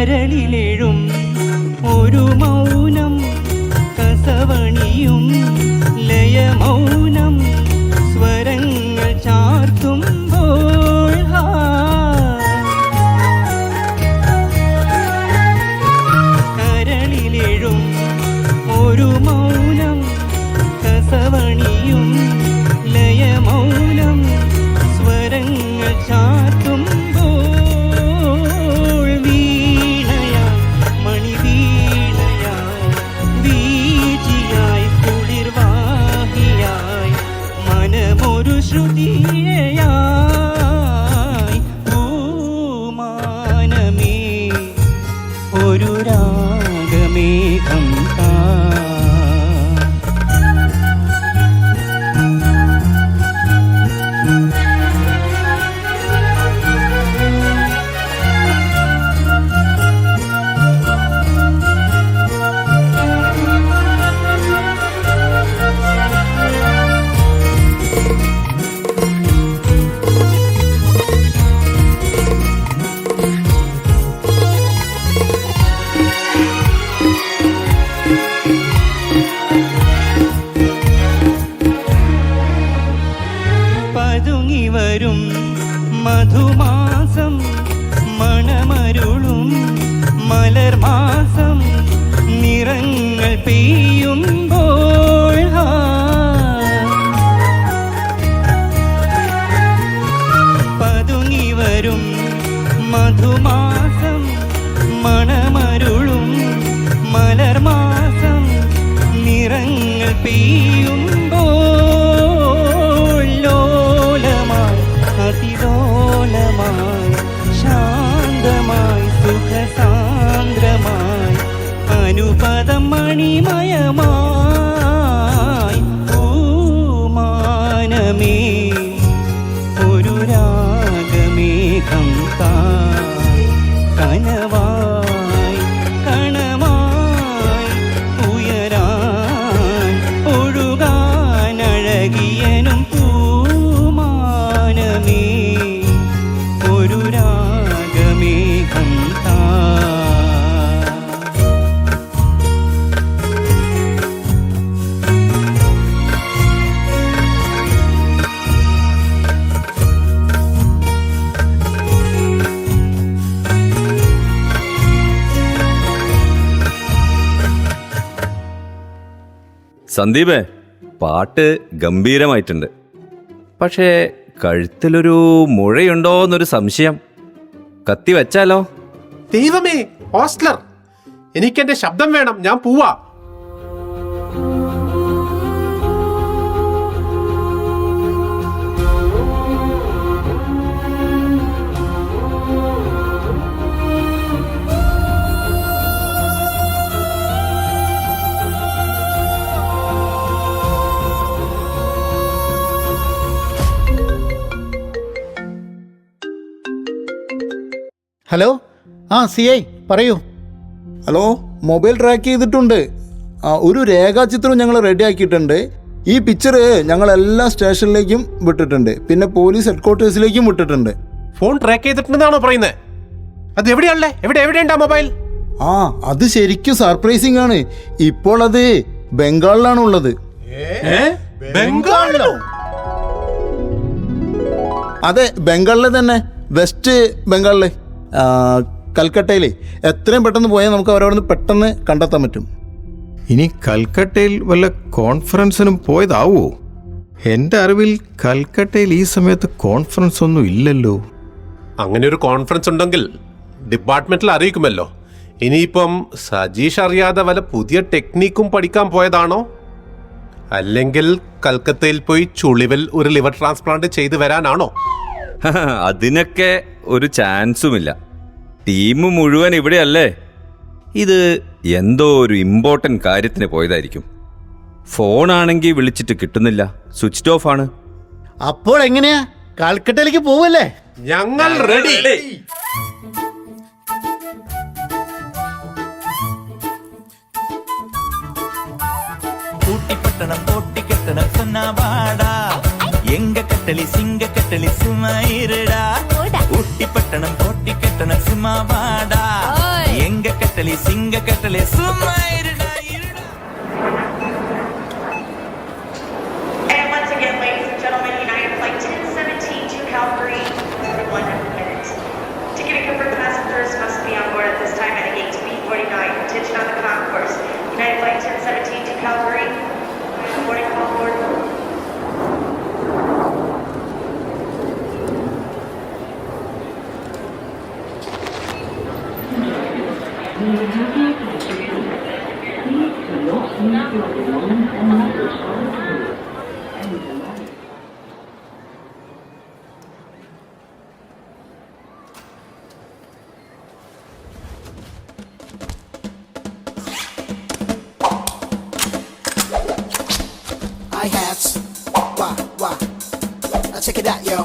കരളിലെഴും ഒരു മൗനം കസവണിയും ലയമൗനം സ്വരങ്ങൾ ചാർത്തുമ്പോൾ കരളിലെഴും ഒരു മൗനം കസവണിയും ലയമൗനം സ്വരങ്ങൾ ചാർത്തുമ്പോൾ വീണയാ മണിവീണയായി വീജിയായി കുളിർവാഹിയായി മനമൊരു ശ്രുതിയായി പൂമാനമേ ഒരു രാഗമേഘം താ പതുങ്ങി വരും മധുമാസം മണമരുളും മലർമാസം നിറങ്ങൾ പെയ്യുമ്പോൾ പതുങ്ങി വരും മധുമാസം മണമരുളും മലർമാസം നിറങ്ങൾ പെയ്യുമ്പോൾ ലോലമായി അതിലോലമായി ശാന്തമായി സുഖസാന്ദ്രമായി അനുപദം മണിമയമായി പൂമാനമേ ഒരു രാഗമേഘം താ കനവായി കണമായി ഉയരാൻ ഒഴുകാനഴകിയനും പൂമാനമേ ഒരു രാഗമേഘം താ സന്ദീപേ, പാട്ട് ഗംഭീരമായിട്ടുണ്ട്. പക്ഷേ കഴുത്തിലൊരു മുഴയുണ്ടോന്നൊരു സംശയം. കത്തി വെച്ചാലോ? ദൈവമേ, ഹോസ്റ്റലർ, എനിക്കെന്റെ ശബ്ദം വേണം, ഞാൻ പോവാ. ഹലോ, ആ CI പറയൂ. ഹലോ, മൊബൈൽ ട്രാക്ക് ചെയ്തിട്ടുണ്ട്. ഒരു രേഖാചിത്രം ഞങ്ങൾ റെഡി ആക്കിയിട്ടുണ്ട്. ഈ പിക്ചർ ഞങ്ങൾ എല്ലാ സ്റ്റേഷനിലേക്കും വിട്ടിട്ടുണ്ട്, പിന്നെ പോലീസ് ഹെഡ്ക്വാർട്ടേഴ്സിലേക്കും വിട്ടിട്ടുണ്ട്. ഫോൺ ട്രാക്ക് ചെയ്തിട്ടുണ്ടെന്നാണോ പറയുന്നത്? അത് എവിടെയാണല്ലേ? എവിടെയുണ്ടാ മൊബൈൽ? അത് ശരിക്കും സർപ്രൈസിംഗ് ആണ്. ഇപ്പോൾ അത് ബംഗാളിലാണ് ഉള്ളത്. ബംഗാളിലോ? അതെ, ബംഗാളിലെ തന്നെ, വെസ്റ്റ് ബംഗാളിലെ കൽക്കട്ടയിലെ. എത്രയും പെട്ടെന്ന് പോയാൽ നമുക്ക് അവരവിടെ പെട്ടെന്ന് കണ്ടെത്താൻ പറ്റും. ഇനി കൽക്കട്ടയിൽ വല്ല കോൺഫറൻസിനും പോയതാവോ? എൻ്റെ അറിവിൽ കൽക്കട്ടയിൽ ഈ സമയത്ത് കോൺഫറൻസ് ഒന്നും ഇല്ലല്ലോ. അങ്ങനെ ഒരു കോൺഫറൻസ് ഉണ്ടെങ്കിൽ ഡിപ്പാർട്ട്മെന്റിൽ അറിയിക്കുമല്ലോ. ഇനിയിപ്പം സജീഷ് അറിയാതെ വല്ല പുതിയ ടെക്നിക്കും പഠിക്കാൻ പോയതാണോ? അല്ലെങ്കിൽ കൽക്കത്തയിൽ പോയി ചുളിവിൽ ഒരു ലിവർ ട്രാൻസ്പ്ലാന്റ് ചെയ്തു വരാനാണോ? അതിനൊക്കെ ഒരു ചാൻസുമില്ല. ടീം മുഴുവൻ ഇവിടെയല്ലേ. ഇത് എന്തോ ഒരു ഇമ്പോർട്ടൻ്റ് കാര്യത്തിന് പോയതായിരിക്കും. ഫോണാണെങ്കിൽ വിളിച്ചിട്ട് കിട്ടുന്നില്ല, സ്വിച്ച് ഓഫ് ആണ്. അപ്പോൾ എങ്ങനെയാ, കൽക്കട്ടയിലേക്ക് പോവല്ലേ? ഞങ്ങൾ റെഡി. ஊட்டிப்பட்டணம் போட்டி கட்டணம் சொன்னா வாடா, எங்க கட்டளி சிங்க கட்டளி சும்மா இருடா. ஊட்டிப்பட்டணம் போட்டி கட்டணம் சும்மா வாடா, ಸಿಂಗ ಕಟ್ಟಲೆ ಸುಮ್ಮ And once again, ladies and gentlemen, United Flight 1017 to Calgary for 1 minute. Ticketing confirmed passengers must be on board at this time at gate B49. Attention on the concourse. United Flight 1017 to Calgary. Boarding call board. I hats. Wah, wah. Now check it out, yo.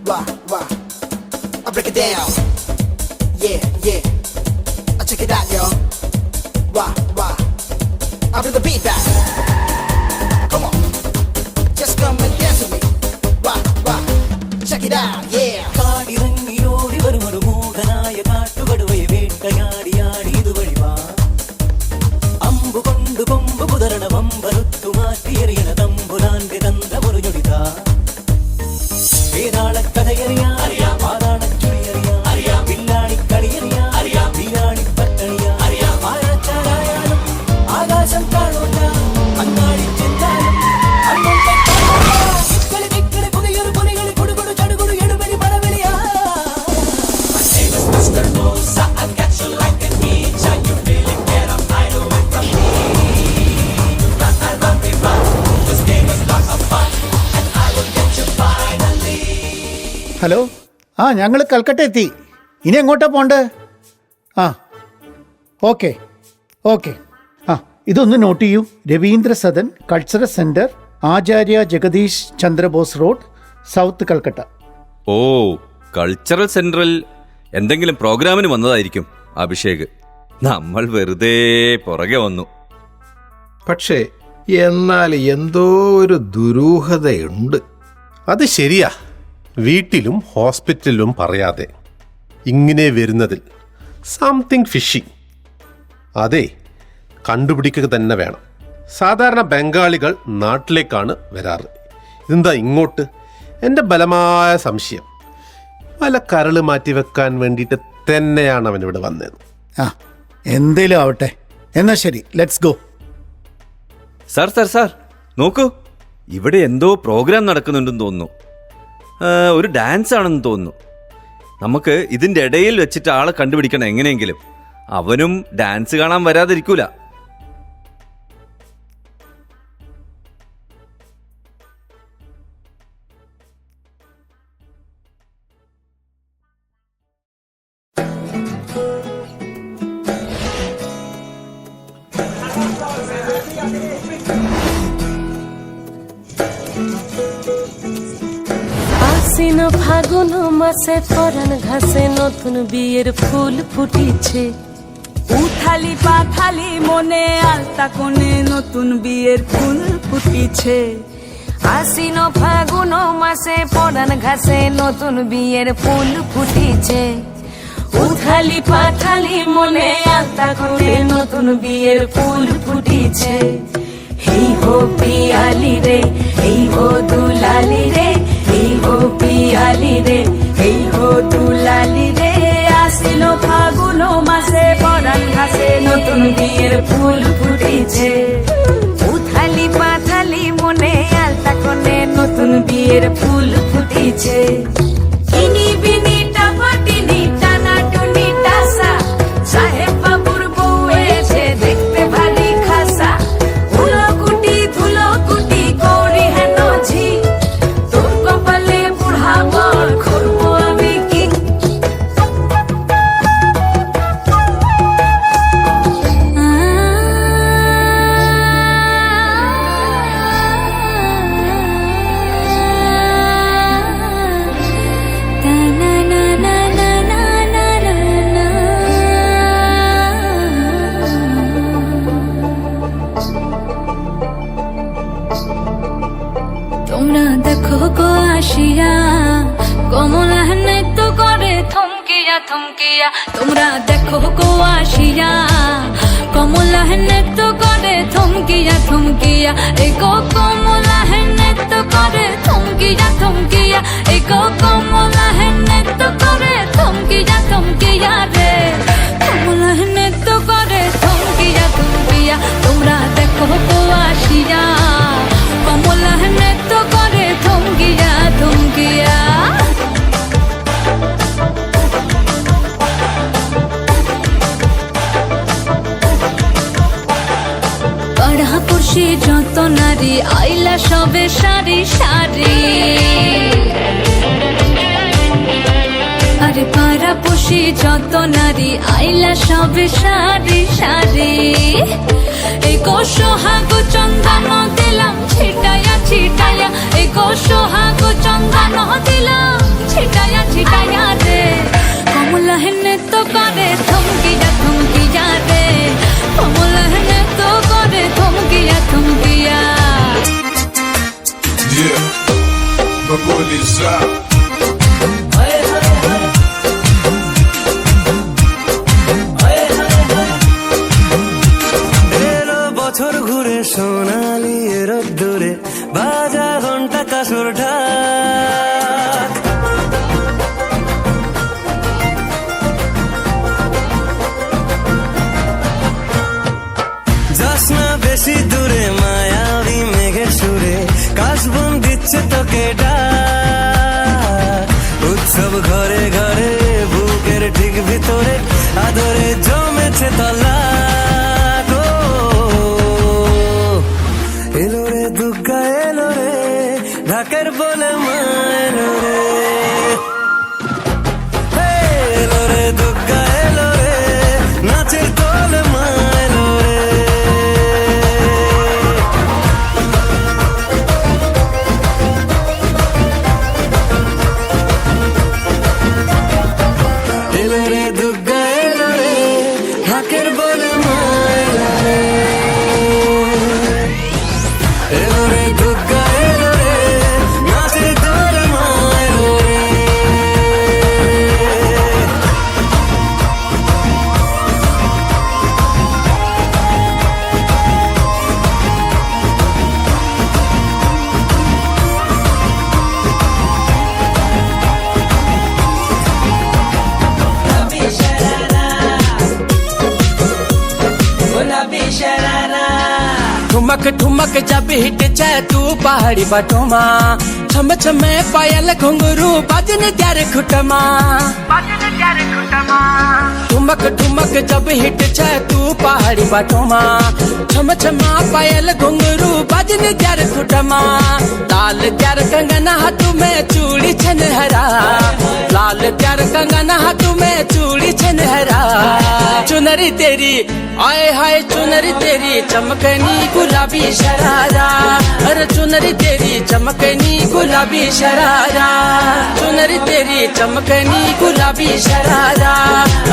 Wah, wah. I break it down. Yeah, yeah. Now check it out, yo. Wah, wah. I bring the beat back. Come on. Just come and dance with me. Wah, wah. Check it out, yeah. കാടിറങ്ങിയോടി വരുമൊരു മൂകനായ കാട്ടുകടുവയെ വേട്ടയാടിയാടി ഇതുവഴി വാ അമ്പു കൊണ്ടു കൊമ്പ് കുതരണ വമ്പറുത്തു മാറ്റിയെറിയണ തമ്പുരാന്റെ തന്ത്രമൊരു ഞൊടിത വേതാളക്കഥയറിയാം പാതാളച്ചുഴിയറിയാം വില്ലാണിക്കളിയറിയാം വീരാണി പട്ടണിയാ ആരാച്ചാരായാലും ആകാശം കാണൂല അങ്ങാടി ചെന്നാലും പുതിയൊരു പുലികളി കൊടുകൊടു ചടുകൊടു എടുപടി പടവെളിയാ Mr. Mosa, I'll catch you like a ninja. You feeling get up, hide away from me. Run, I run, we run. This game is lots of fun, and I will get you finally. Hello ആ ഞങ്ങൾ കൽക്കട്ട എത്തി. ഇനി എങ്ങോട്ടാ പോണ്ടേ? ആ okay okay. ആ ഇതൊന്ന് not ചെയ്യൂ. രവീന്ദ്ര സദൻ കൾച്ചറൽ സെൻറ്റർ, ആചാര്യ ജഗദീഷ് ചന്ദ്രബോസ് റോഡ്, സൗത്ത് കൽക്കട്ട. ഓ, കൾച്ചറൽ സെൻട്രൽ എന്തെങ്കിലും പ്രോഗ്രാമിന് വന്നതായിരിക്കും അഭിഷേക്. നമ്മൾ വെറുതെ പുറകെ വന്നു. പക്ഷേ എന്നാൽ എന്തോ ഒരു ദുരൂഹതയുണ്ട്. അത് ശരിയാ. വീട്ടിലും ഹോസ്പിറ്റലിലും പറയാതെ ഇങ്ങനെ വരുന്നതിൽ സംതിങ് ഫിഷി. അതെ, കണ്ടുപിടിക്കുക തന്നെ വേണം. സാധാരണ ബംഗാളികൾ നാട്ടിലേക്കാണ് വരാറ്. ഇതെന്താ ഇങ്ങോട്ട്? എൻ്റെ ബലമായ സംശയം പല കരള് മാറ്റി വെക്കാൻ വേണ്ടിയിട്ട് തന്നെയാണ് അവൻ ഇവിടെ വന്നത്. ആ എന്തേലും ആവട്ടെ. എന്നാ ശരി, let's go. Sir sir sir നോക്കൂ, ഇവിടെ എന്തോ പ്രോഗ്രാം നടക്കുന്നുണ്ടെന്ന് തോന്നുന്നു. ഒരു ഡാൻസ് ആണെന്ന് തോന്നുന്നു. നമുക്ക് ഇതിൻ്റെ ഇടയിൽ വെച്ചിട്ട് ആളെ കണ്ടുപിടിക്കണം എങ്ങനെയെങ്കിലും. അവനും ഡാൻസ് കാണാൻ വരാതിരിക്കൂല. আশ্বিন ফাগুন মাসে পরাণ ঘাসে নতুন বিয়ের ফুল ফুটিছে উথালি পাথালি মনে আলতা কোণে নতুন বিয়ের ফুল ফুটিছে আশ্বিন ফাগুন মাসে পরাণ ঘাসে নতুন বিয়ের ফুল ফুটিছে উথালি পাথালি মনে আলতা কোণে নতুন বিয়ের ফুল ফুটিছে এই হো পিয়ালি রে, এই হো দুলালি রে, এই হো পিয়ালি রে, এই হো দুলালি রে। আসিল ফাগুন মাসে পরাণ ঘাসে নতুন বিয়ের ফুল ফুটেছে উথালি পাথালি মনে আলতা কোণে নতুন বিয়ের ফুল ফুটেছে ইনি বিনি টাপাটিনি টানা টুনি টাসা সাহেব বাবুর বউ এসে দেখতে ভারী খাসা ধুলো কুটি করি হেন ঝি তোর কপালে বুড়া বল করবো আমি কি থমকিয়া তোমরা দেখো গো আসিয়া কমলা হেনে তো করে থমকিয়া থমকিয়া এই গো কমলা হেনে তো করে থমকিয়া থমকিয়া এই গো কমলা হেনে তো করে থমকিয়া থমকিয়া রে কমলা হেনে তো করে থমকিয়া থমকিয়া তোমরা দেখো গো আসিয়া কমলা হেনে তো করে থমকিয়া থমকিয়া পাড়াপড়শি যত নারী আইলা সবে সারি সারি আরে পাড়াপড়শি যত নারী আইলা সবে সারি সারি এই গো সোহাগ চন্দন দিলাম ছিটায়া ছিটায়া এই গো সোহাগ চন্দন দিলাম ছিটায়া ছিটায়া রে কমলা হেনে তো করে থমকিয়া থমকিয়া রে কমলা হেনে তো করে থমকিয়া থমকিয়া Yeah, my police out. বছর ঘুরে সোনালি রোদ্দুরে বাজা ঘন্টা কাসুর ঢাক যাস না বেশি দূরে মায়াবী মেঘের সুরে কাশবন দিচ্ছে তোকে ডাক উৎসব ঘরে ঘরে বুকের ঠিক ভিতরে আদরে জমেছে তলা এলো রে দুর্গা এলো রে ঢাকের বলে মা এলো রে এলো রে দুর্গা এলো রে নাচের তোলে মা এলো রে এলো রে দুর্গা এলো রে ঢাকের বলে মা এলো রে এলো রে দুর্গা এলো রে নাচের তোলে মা এলো রে ठुमक ठुमक जब हिट जाए तू पहाड़ी बटोमा छम छमे पायल घुंघरू बजन त्यारे खुटमा ठुमक ठुमक जब हिट जाए तू पहाड़ी बटोमा छम छमा पायल घुंघरू बजन त्यारे खुटमा लाल त्यार कंगना हाथ में चूड़ी छनहरा लाल त्यार कंगना हाथ में चूड़ी छनहरा चुनरी तेरी आए हाय चुनरी तेरी चमकनी गुलाबी शरारा अरे चुनरी तेरी चमकनी गुलाबी शरारा चुनरी तेरी चमकनी गुलाबी शरारा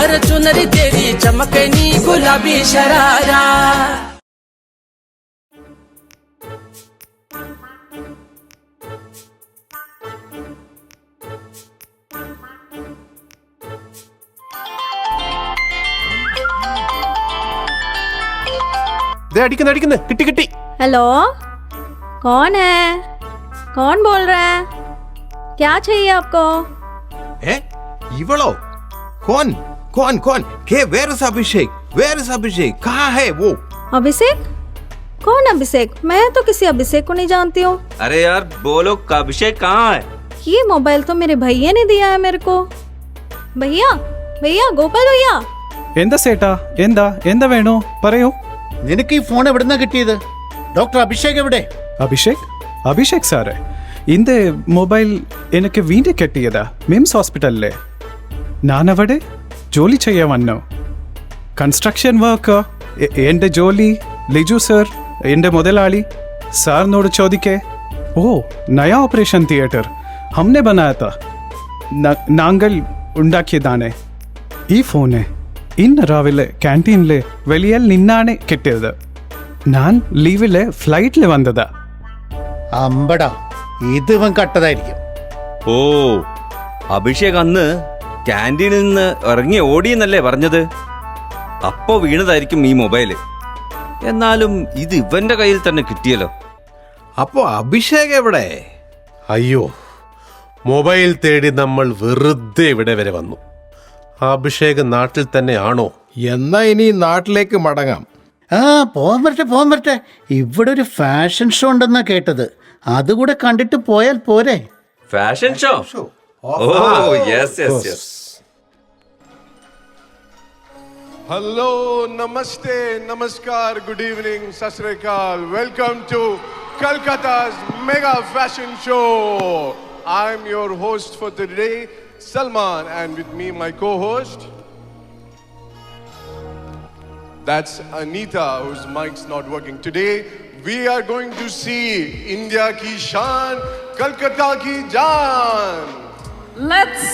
अरे चुनरी तेरी चमकनी गुलाबी शरारा അടിക്കുന്നു അടിക്കുന്നു കിട്ടി കിട്ടി. हेलो कौन है कौन बोल रहा है क्या चाहिए आपको ഇവളോ കോൻ കോൻ കോൻ ഹേ where is Abhishek where is Abhishek കഹാ ഹേ वो अभिषेक कौन अभिषेक मैं तो किसी अभिषेक को नहीं जानती हूँ अरे यार बोलो अभिषेक कहाँ है? ये मोबाइल तो मेरे भैया ने दिया है मेरे को भैया भैया गोपाल भैया എന്താ സേട്ടാ എന്താ എന്താ വേണോ പറയൂ നിനക്ക് ഈ ഫോൺ എവിടുന്നാ കിട്ടിയത് ഡോക്ടർ അഭിഷേക് എവിടെ അഭിഷേക് അഭിഷേക് സാറേ இந்த മൊബൈൽ എനിക്ക് വീണ്ടും കിട്ടിയതാ മിംസ് ഹോസ്പിറ്റലിലെ ഞാനവിടെ ജോലി ചെയ്യാൻ വന്നു കൺസ്ട്രക്ഷൻ വർക്ക് എൻ്റെ ജോലി ലിജു സർ എൻ്റെ മുതലാളി സാറിനോട് ചോദിക്കേ ഓ നയാ ഓപ്പറേഷൻ തിയേറ്റർ हमने बनाया था നാങ്കൾ ഉണ്ടാക്കിയതാണ് ഈ ഫോണ് ഇന്ന് രാവിലെ ക്യാൻറ്റീനിൽ വെളിയിൽ നിന്നാണ് കിട്ടിയത് ഞാൻ ലീവില് ഫ്ലൈറ്റിൽ വന്നതാ അമ്പടാ ഇത് ഇവൻ കട്ടതായിരിക്കും ഓ അഭിഷേക് അന്ന് ക്യാൻറ്റീനിൽ നിന്ന് ഇറങ്ങി ഓടിയെന്നല്ലേ പറഞ്ഞത്? അപ്പോ വീണതായിരിക്കും ഈ മൊബൈല്. എന്നാലും ഇത് ഇവന്റെ കയ്യിൽ തന്നെ കിട്ടിയല്ലോ. അപ്പോ അഭിഷേക് എവിടെ? അയ്യോ, മൊബൈൽ തേടി നമ്മൾ വെറുതെ ഇവിടെ വരെ വന്നു. അഭിഷേക് നാട്ടിൽ തന്നെ ആണോ? എന്നാ ഇനി നാട്ടിലേക്ക് മടങ്ങാം. ആ പോകാൻ പറ്റേ. ഇവിടെ ഒരു ഫാഷൻ ഷോ ഉണ്ടെന്നാ കേട്ടത്. അതുകൂടെ കണ്ടിട്ട് പോയാൽ പോരെ? Fashion show? Oh yes yes yes. Hello, namaste, namaskar, good evening, sat sri akal. Welcome to Kolkata's mega fashion show. I'm your host for today, Salman, and with me my co-host. That's Anita, whose mic's not working. Today, we are going to see India ki shaan, Kolkata ki jaan. Let's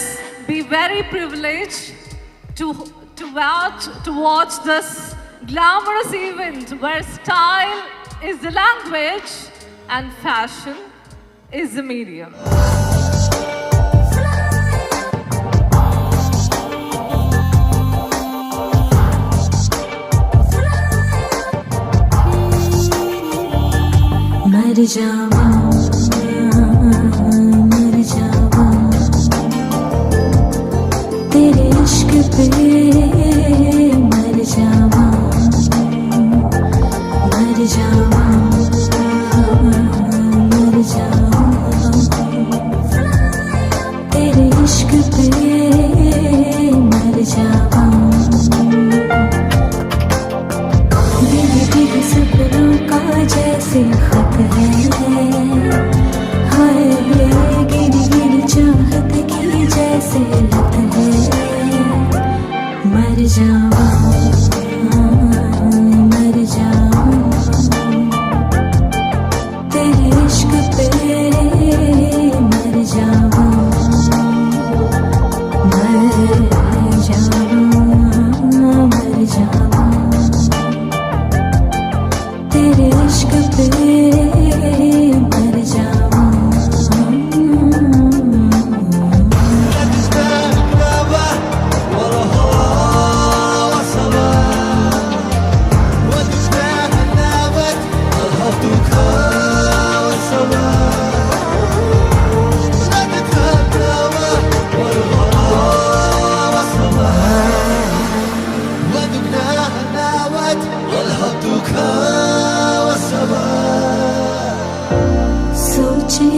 be very privileged to watch this glamorous event where style is the language and fashion is the medium. मर जावा तेरे इश्क पे मर जावा तेरे इश्क पे मर जावा दिल सपनों का जैसे खत है हाय गिरी गिरी चाहत की जैसे लत है मर जावा तेरे इश्क पे मर जावा तेरे इश्क पे मर जावा सोचे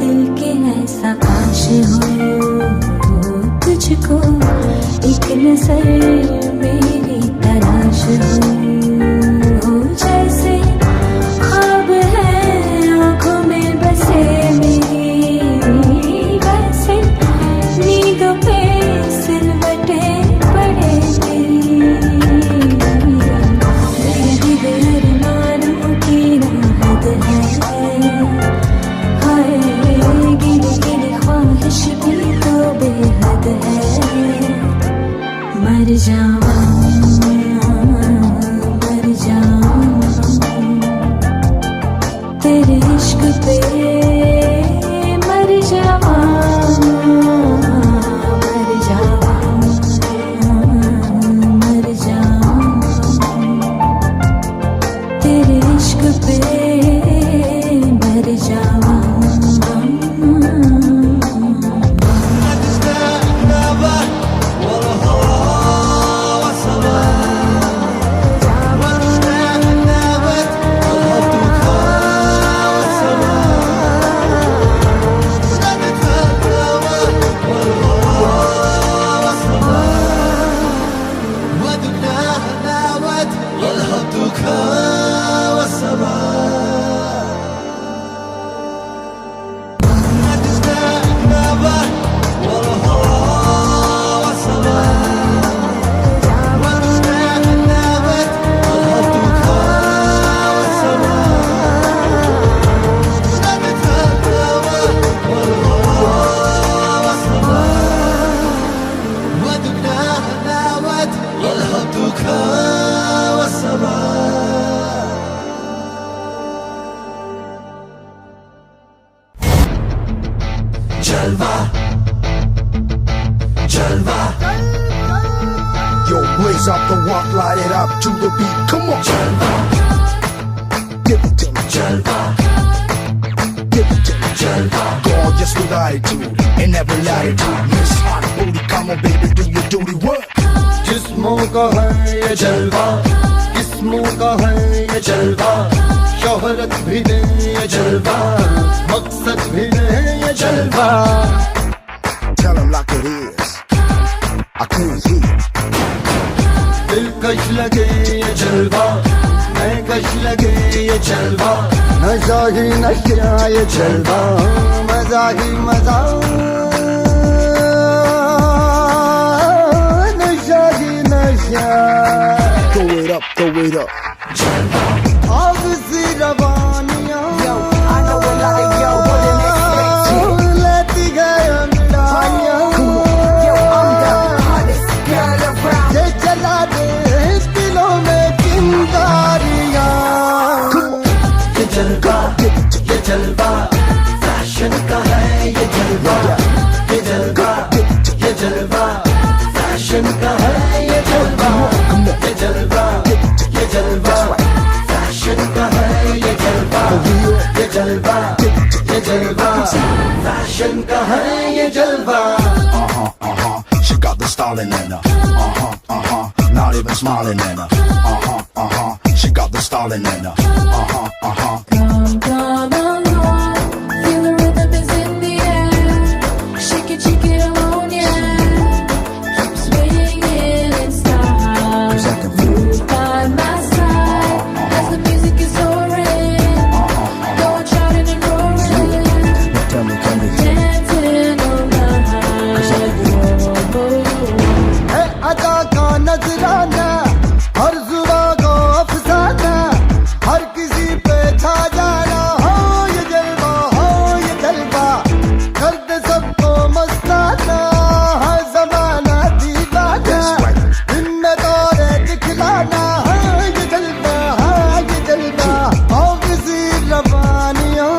दिल के ऐसा काश हो तुझको एक नजर मेरी तलाश हो जैसे ख्वाब है आंखों में बसे मेरी वैसे नींदों पे सिलवटे पड़े तेरी अरमानों की राहत है हाय गिरी गिरी ख्वाहिश भी तो बेहद है मर जावा तेरे इश्क पे मर जावा तेरे इश्क पे मर जावा जलवा Hands up the walk, light it up to the beat. Come on. Jalva. Give it to me. Jalva. Give it to me. Jalva. Gorgeous with attitude in every latitude. Miss hot booty, come on baby, do your duty work. जिस्मों का है ये जलवा, किस्मों का है ये जलवा, शोहरत भी दे ये जलवा, मकसद भी दे ये जलवा. Tell them like it is. I can't hear. दिलकश लगे ये जलवा, महकश लगे ये जलवा, नशा ही नशा ये जलवा, मजा ही मजा, नशा ही नशा. Throw it up, throw it up. आग सी रवानियां. Yo, I know a lot of yo wouldn't expect it. लेती गए अंगड़ाइयां. Yo, I'm the hottest girl around. ये जला दे दिलों में चिंगारियां. ये जलवा, ये जलवा, फैशन का है ये जलवा. ये जलवा, ये जलवा, फैशन का है ये जलवा. ये जलवा, ये जलवा, फैशन का है ये जलवा. ये जलवा, ये जलवा, फैशन का है ये जलवा. She got the styling in her. Not even smiling in her. She got the styling in her. Come along, feel the rhythm is in the air. Shake it alone, yeah. Keep swinging in style. Move by my side as the music is soaring. Go on shouting and roaring, Tell me, dancing on the high. है अदा का नजराना, हर जुबा को अफसाना, हर किसी पे छा जाना. हो ये जलवा, हो ये जलवा, कर दे सबको मस्ताना. है जमाना दीवाना, इनमें तोरे दिखलाना. है ये जलवा, है ये जलवा, हो किसी रवानियों.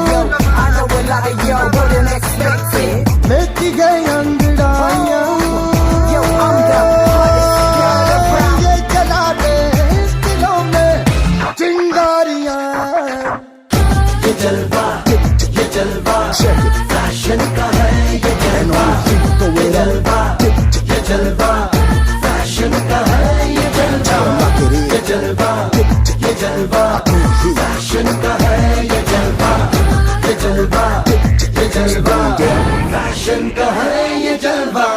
I know a lot of yo wouldn't expect it. लेती गई अंगड़ाइयां. Yo, I'm the hottest girl around. ये जला दे दिलों में चिंगारियां. ये जलवा, ये जलवा, फैशन का है ये जलवा. ये जलवा, ये जलवा, फैशन का है ये जलवा. ये जलवा, ये जलवा, फैशन का है ये जलवा. ये जलवा, ये जलवा, फैशन का है ये जलवा.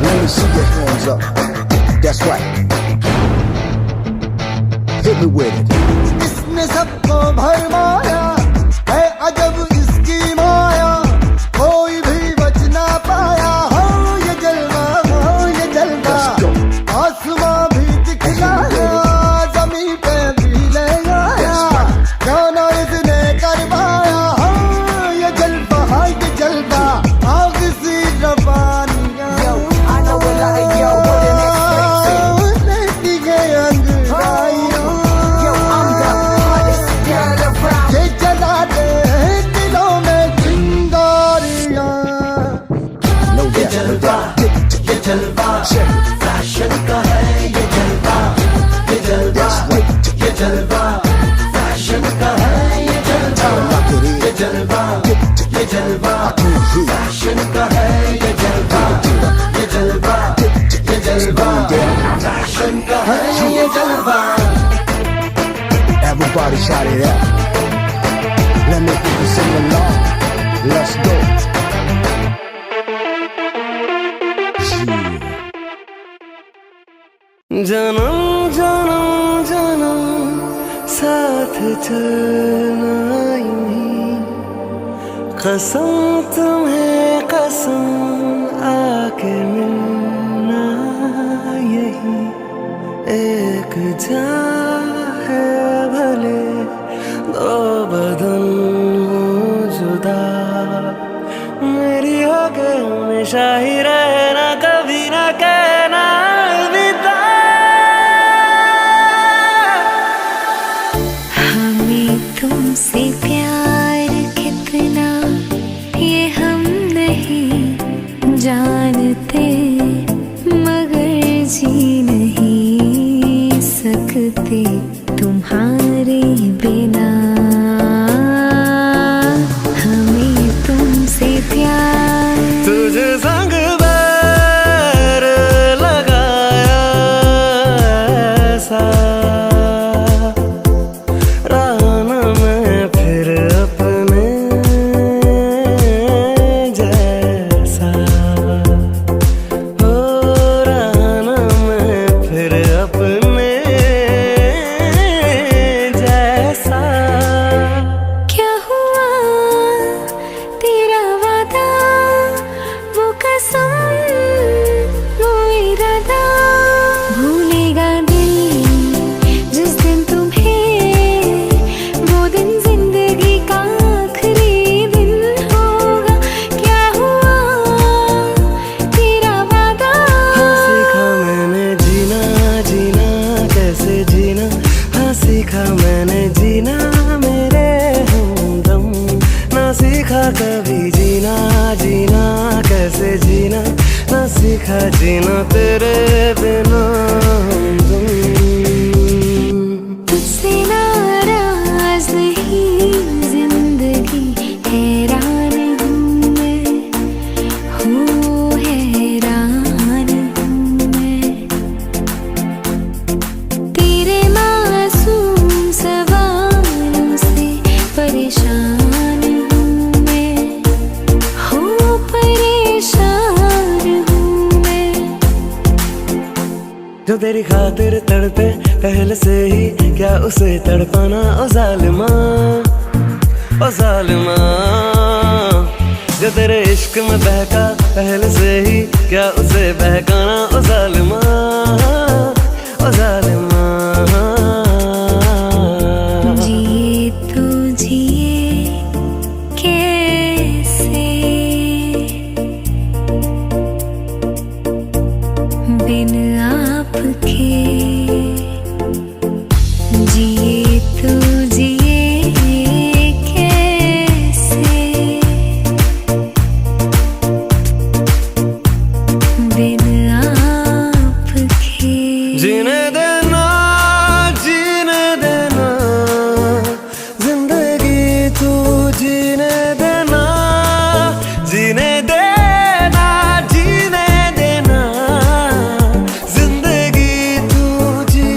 Let me see your hands up. That's right. Hit me with it. इसने सबको भरमाया है, अजब इसकी माया, कोई भी बच ना पाया. हो ये जलवा, हो ये जलवा, आसमां भी दिखलाया, जमीन पे भी ले आया. जाना इसने करवाया. हो ये जलवा, हो ये जलवा, आग सी रवानियां. I know a lot of yo wouldn't expect it. लेती गई अंगड़ाइयां. Yo, I'm the hottest girl around. ये जला दे दिलों में चिंगारियां. ये जलवा, ये जलवा, फैशन का है ये जलवा. ये जलवा, ये जलवा, फैशन का है ये जलवा. ये जलवा, ये जलवा, फैशन का है ये जलवा. ये जलवा, ये जलवा, फैशन का है ये जलवा. Everybody shout it out. Let me hear you sing along. Let's go. जन्म जन्म जन्म साथ चलना यूं ही, कसम तुम्हें कसम आके मिलना यही. एक जान है भले दो बदन हो जुदा, मेरी होके हमेशा ही रहना, कभी ना कहना अलविदा. जी नहीं सकते तुम्हारे बिना, हमें तुमसे प्यार। तुझे संग बैर लगाया ऐसा, राना मैं फिर अपने जैसा, हो राना मैं फिर अपने जैसा। क्या हुआ तेरा वादा, वो कसम, वो इरादा, भूलेगा दिल जिस दिन तुम्हें, वो दिन जिंदगी का आखिरी दिन होगा। क्या हुआ तेरा वादा। हाँ सीखा मैंने जीना, जीना कैसे जीना, हाँ सीखा मैंने जीना मेरे हमदम, ना सीखा कभी जीना, जीना कैसे जीना, ना सीखा जीना तेरे बिना हमदम। तुझसे नाराज नहीं जिंदगी, हैरान हूँ मैं, हो हैरान हूँ मैं। तेरे मासूम सवालों से परेशान हूँ मैं, हो परेशान हूँ मैं। जो तेरी खातिर तड़पे पहले से ही, क्या उसे तड़पाना ओ जालिमा, ओ जालिमा। जो तेरे इश्क में बहका पहले से ही, क्या उसे बहकाना ओ जालिमा, ओ जालिमा। जिए तो जिए कैसे बिन आपके, जिए तो जिए कैसे बिन आपके। जीने देना, जीने देना जिंदगी तू जीने देना, जीने देना, जीने देना जिंदगी तू जीने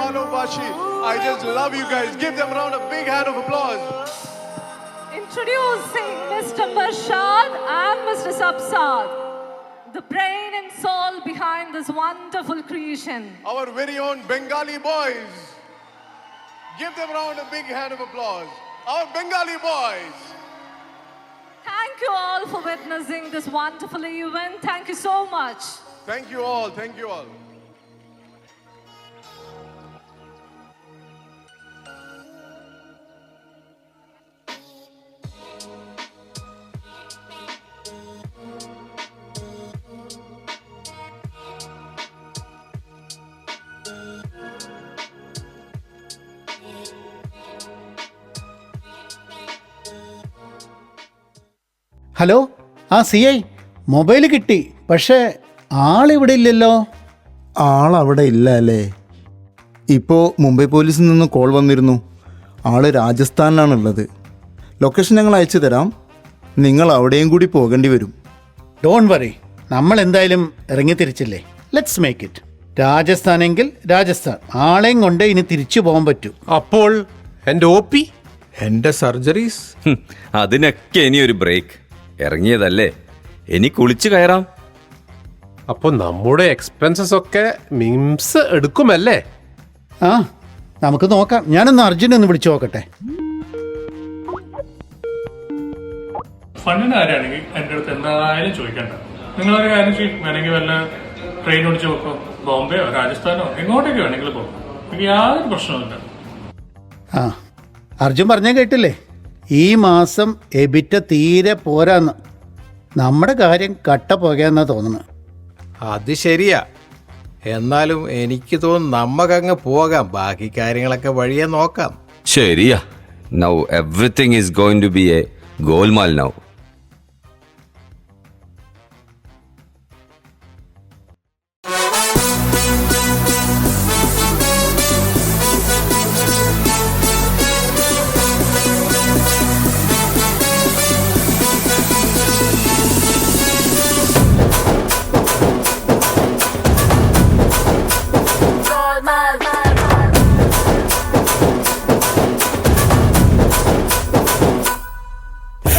Balobashi. I just love you guys. Give them a round of big hand of applause. Introducing Mr. Marshad and Mr. Sabsad, the brain and soul behind this wonderful creation. Our very own Bengali boys. Give them a round of big hand of applause. Our Bengali boys. Thank you all for witnessing this wonderful event. Thank you so much. Thank you all. Thank you all. Hello ആ CI mobile കിട്ടി, പക്ഷേ ആളിവിടെ ഇല്ലല്ലോ. ആളവിടെ ഇല്ല അല്ലേ? ഇപ്പോൾ മുംബൈ പോലീസിൽ നിന്ന് call വന്നിരുന്നു. ആള് രാജസ്ഥാനിലാണുള്ളത്. ലൊക്കേഷൻ ഞങ്ങൾ അയച്ചു തരാം. നിങ്ങൾ അവിടെയും കൂടി പോകേണ്ടി വരും. ഡോണ്ട് വറി, നമ്മൾ എന്തായാലും ഇറങ്ങി തിരിച്ചില്ലേ. Let's make it. രാജസ്ഥാനെങ്കിൽ രാജസ്ഥാൻ, ആളെയും കൊണ്ട് ഇനി തിരിച്ചു പോകാൻ പറ്റൂ. അപ്പോൾ എൻ്റെ OP, എൻ്റെ സർജറീസ്, അതിനൊക്കെ ഇനി ഒരു ബ്രേക്ക്. ഇറങ്ങിയതല്ലേ, ഇനി കുളിച്ചു കയറാം. അപ്പോൾ നമ്മുടെ എക്സ്പെൻസസ് ഒക്കെ മിംസ് എടുക്കുമല്ലേ? ആ നമുക്ക് നോക്കാം. ഞാനൊന്ന് അർജുനെ ഒന്ന് വിളിച്ചു നോക്കട്ടെ. ഫണ്ടിൻ്റെ കാര്യമാണെങ്കിൽ എൻ്റെ അടുത്ത് എന്തായാലും ചോദിക്കണ്ട. നിങ്ങളൊരു കാര്യം ചെയ്യും, വേണമെങ്കിൽ വല്ല ട്രെയിൻ ഓടിച്ച് പോക്കോ, ബോംബെയോ രാജസ്ഥാനോ എങ്ങോട്ടേക്ക് വേണമെങ്കിൽ പോകാം. എനിക്ക് യാതൊരു പ്രശ്നവുമില്ല. ആ അർജുൻ പറഞ്ഞാൽ കേട്ടില്ലേ, ഈ മാസം എബിറ്റ തീരെ പോരാന്ന്. നമ്മുടെ കാര്യം കട്ട പോകാന്നാ തോന്നുന്നത്. അത് ശരിയാ. എന്നാലും എനിക്ക് തോന്നുന്നു നമുക്കങ്ങ് പോകാം, ബാക്കി കാര്യങ്ങളൊക്കെ വഴിയെ നോക്കാം. ശരിയാ. Now everything is going to be a golmaal now.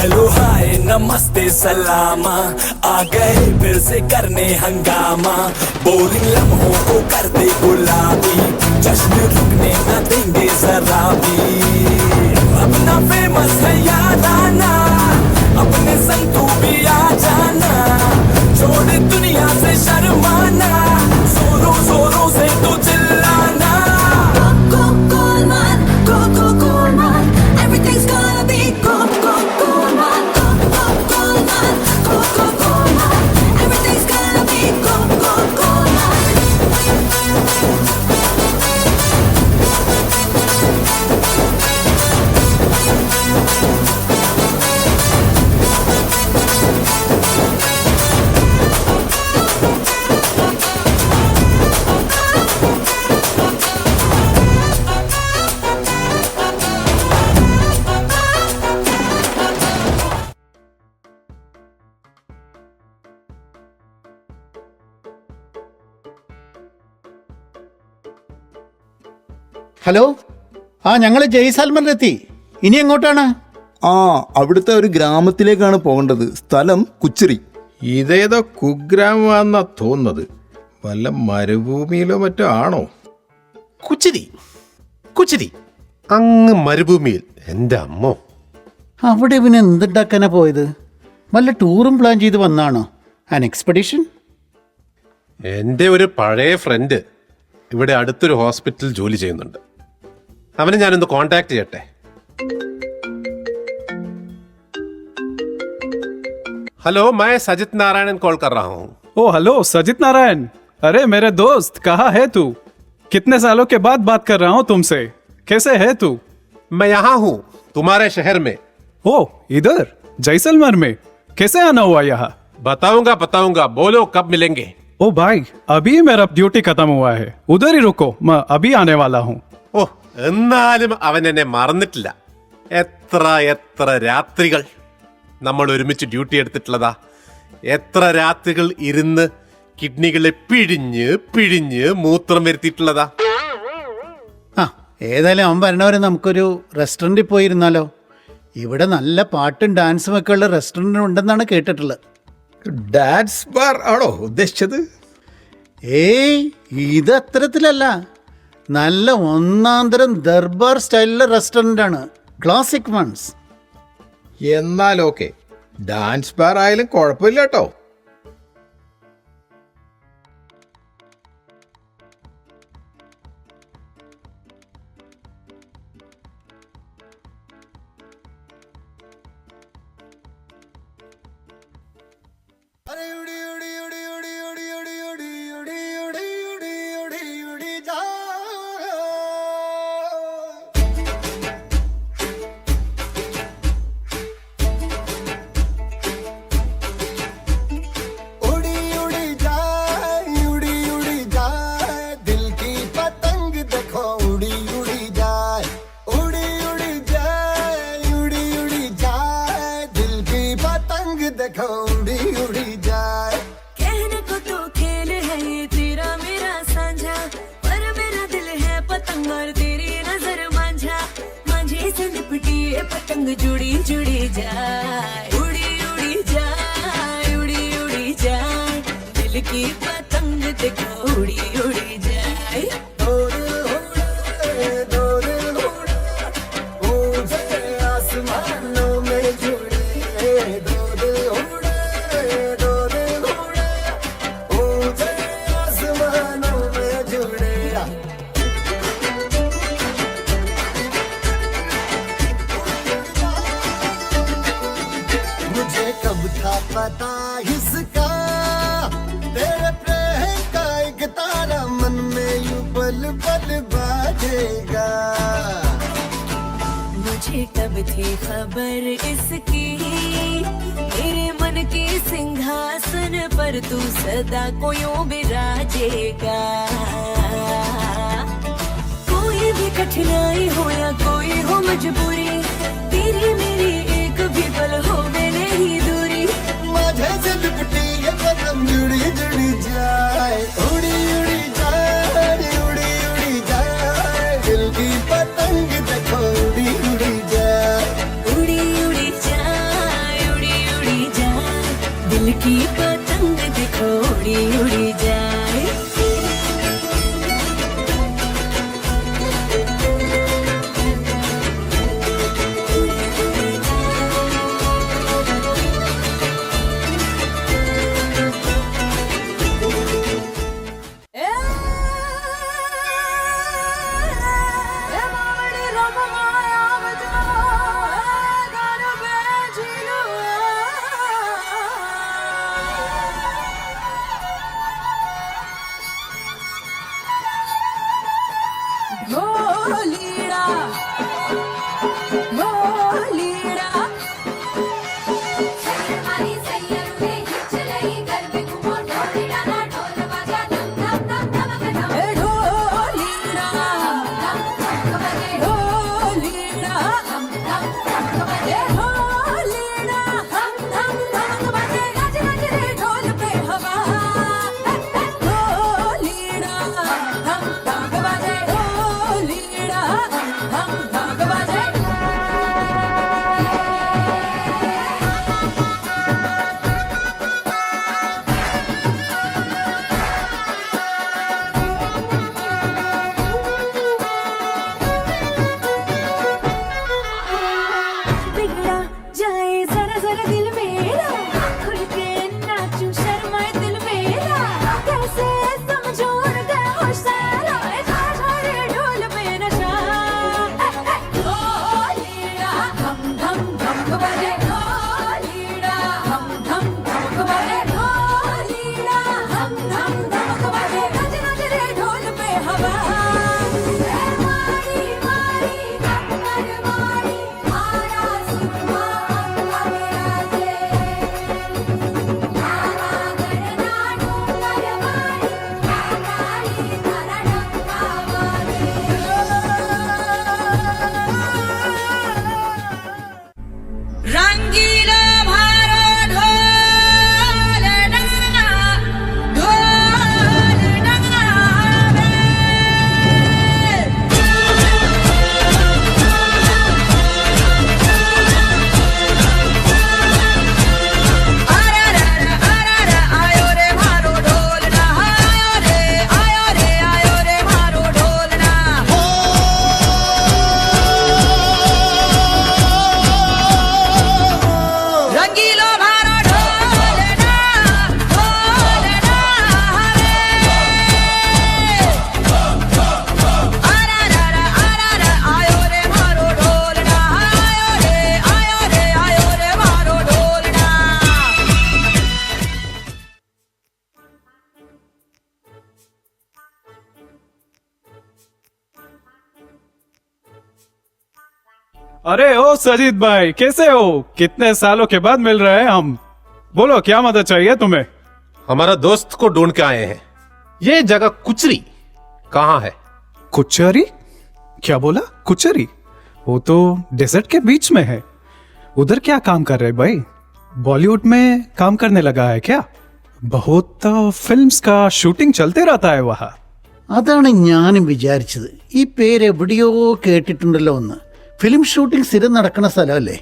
Hello hi namaste सलामा, आ गए फिर से करने हंगामा, बोरिंग लम्हों को कर दे गुलाबी, जश्न रुकने न देंगे जरा भी। अपना फेमस है याराना, अपने संग तू भी आ जाना, छोड़ दुनिया से शर्माना, जोरों जोरों से तू चिल्लाना। Everything's gonna be Goldman. Everything's gonna be Goldman. Hello, ആ ഞങ്ങൾ ജയ്സാൽമറിലെത്തി. ഇനി എങ്ങോട്ടാണ്? ആ അവിടുത്തെ ഒരു ഗ്രാമത്തിലേക്കാണ് പോകേണ്ടത്. സ്ഥലം കുച്ചിറി. ഇതേതോ കുഗ്രാമാന്നാ തോന്നുന്നത്. വല്ല മരുഭൂമിയിലോ മറ്റോ ആണോ? കുച്ചിരി അങ്ങ് മരുഭൂമിയിൽ. എൻ്റെ അമ്മോ, അവിടെ ഇവന് എന്തുണ്ടാക്കാനാ പോയത്? വല്ല ടൂറും പ്ലാൻ ചെയ്ത് വന്നാണോ? An expedition? എൻ്റെ ഒരു പഴയ ഫ്രണ്ട് ഇവിടെ അടുത്തൊരു ഹോസ്പിറ്റലിൽ ജോലി ചെയ്യുന്നുണ്ട്. അവനെ ഞാനൊന്ന് കോണ്ടാക്ട് ചെയ്യട്ടെ. हेलो, मैं सजित नारायण कॉल कर रहा हूँ. ओ हेलो सजित नारायण. अरे मेरे दोस्त, कहाँ है तू? कितने सालों के बाद बात कर रहा हूँ तुमसे. कैसे है तू? मैं यहाँ हूँ तुम्हारे शहर में. ओ इधर जैसलमेर में? कैसे आना हुआ यहाँ? बताऊंगा, बोलो कब मिलेंगे? ओ भाई, अभी मेरा ड्यूटी खत्म हुआ है, उधर ही रुको, मैं अभी आने वाला हूँ. ഓ, എന്നാലും അവൻ എന്നെ മറന്നിട്ടില്ല. എത്ര രാത്രികൾ നമ്മൾ ഒരുമിച്ച് ഡ്യൂട്ടി എടുത്തിട്ടുള്ളതാ. എത്ര രാത്രികൾ ഇരുന്ന് കിഡ്നികളെ പിഴിഞ്ഞ് മൂത്രം വരുത്തിയിട്ടുള്ളതാ. ആ ഏതായാലും അവൻ വരണവരെ നമുക്കൊരു റെസ്റ്റോറൻറ്റിൽ പോയിരുന്നാലോ? ഇവിടെ നല്ല പാട്ടും ഡാൻസും ഒക്കെ ഉള്ള റെസ്റ്റോറൻറ്റ് ഉണ്ടെന്നാണ് കേട്ടിട്ടുള്ളത്. ഡാൻസ് ബാർ ആണോ ഉദ്ദേശിച്ചത്? ഏയ് ഇത് അത്തരത്തിലല്ല. നല്ല ഒന്നാന്തരം ദർബാർ സ്റ്റൈലിലെ റെസ്റ്റോറൻ്റ് ആണ്, ക്ലാസിക് വൺസ്. എന്നാൽ ഓക്കെ, ഡാൻസ് ബാർ ആയാലും കുഴപ്പമില്ല കേട്ടോ. कहने को तो खेल है ये तेरा मेरा साझा, पर मेरा दिल है पतंग और तेरी नजर मांझा। मांझे से लिपटी ये पतंग जुड़ी जुड़ी जाए, उड़ी उड़ी जाए, उड़ी उड़ी जाए, दिल की पतंग देखो उड़ी उड़ी जाए। आसमानों में जुड़े पता इसका, तेरे प्रेम का एक तारा मन में यूं पल पल बाजेगा। मुझे कब थी खबर इसकी, मेरे मन के सिंहासन पर तू सदा को यूं बिराजेगा। कोई भी कठिनाई हो या कोई हो मजबूरी, तेरी मेरी एक भी पल हो नहीं दूरी। माझे से लिपटी ये पतंग जुड़ी जुड़ी जाए, उड़ी उड़ी जाए, उड़ी उड़ी जाए, दिल की पतंग देखो उड़ी उड़ी जाए, उड़ी उड़ी जाए, उड़ी उड़ी जाए, दिल की पतंग देखो उड़ी उड़ी जाए। ढोलीड़ा ढोलीड़ा हमारी सैयद में चलई घर में घूमो ढोलीड़ा ना ढोल बजा धम धम धम धम धम ढोलीड़ा ढोलीड़ा धम धम धम बजे ढोलीड़ा धम धम धम बजे गज गज रे ढोल पे हवा ढोलीड़ा धम धम बजे ढोलीड़ा धम धम बजे। बिगड़ा अरे ओ सजीद भाई, कैसे हो? कितने सालों के बाद मिल रहे हैं हम। बोलो क्या मदद चाहिए तुम्हें? हमारा दोस्त को ढूंढ के आए हैं। ये जगह कुचरी कहाँ है? कुचरी? क्या बोला? कुचरी? वो तो डेजर्ट के बीच में है। उधर क्या काम कर रहे भाई? बॉलीवुड में काम करने लगा है क्या? बहुत फिल्म्स का शूटिंग चलते रहता है वहाँ। അതാണ് ഞാനും വിചാരിച്ചത്. ഈ പേര് എവിടെയോ കേട്ടിട്ടുണ്ടല്ലോ എന്ന്. ഫിലിം ഷൂട്ടിംഗ് സ്ഥിരം നടക്കുന്ന സ്ഥലമല്ലേ?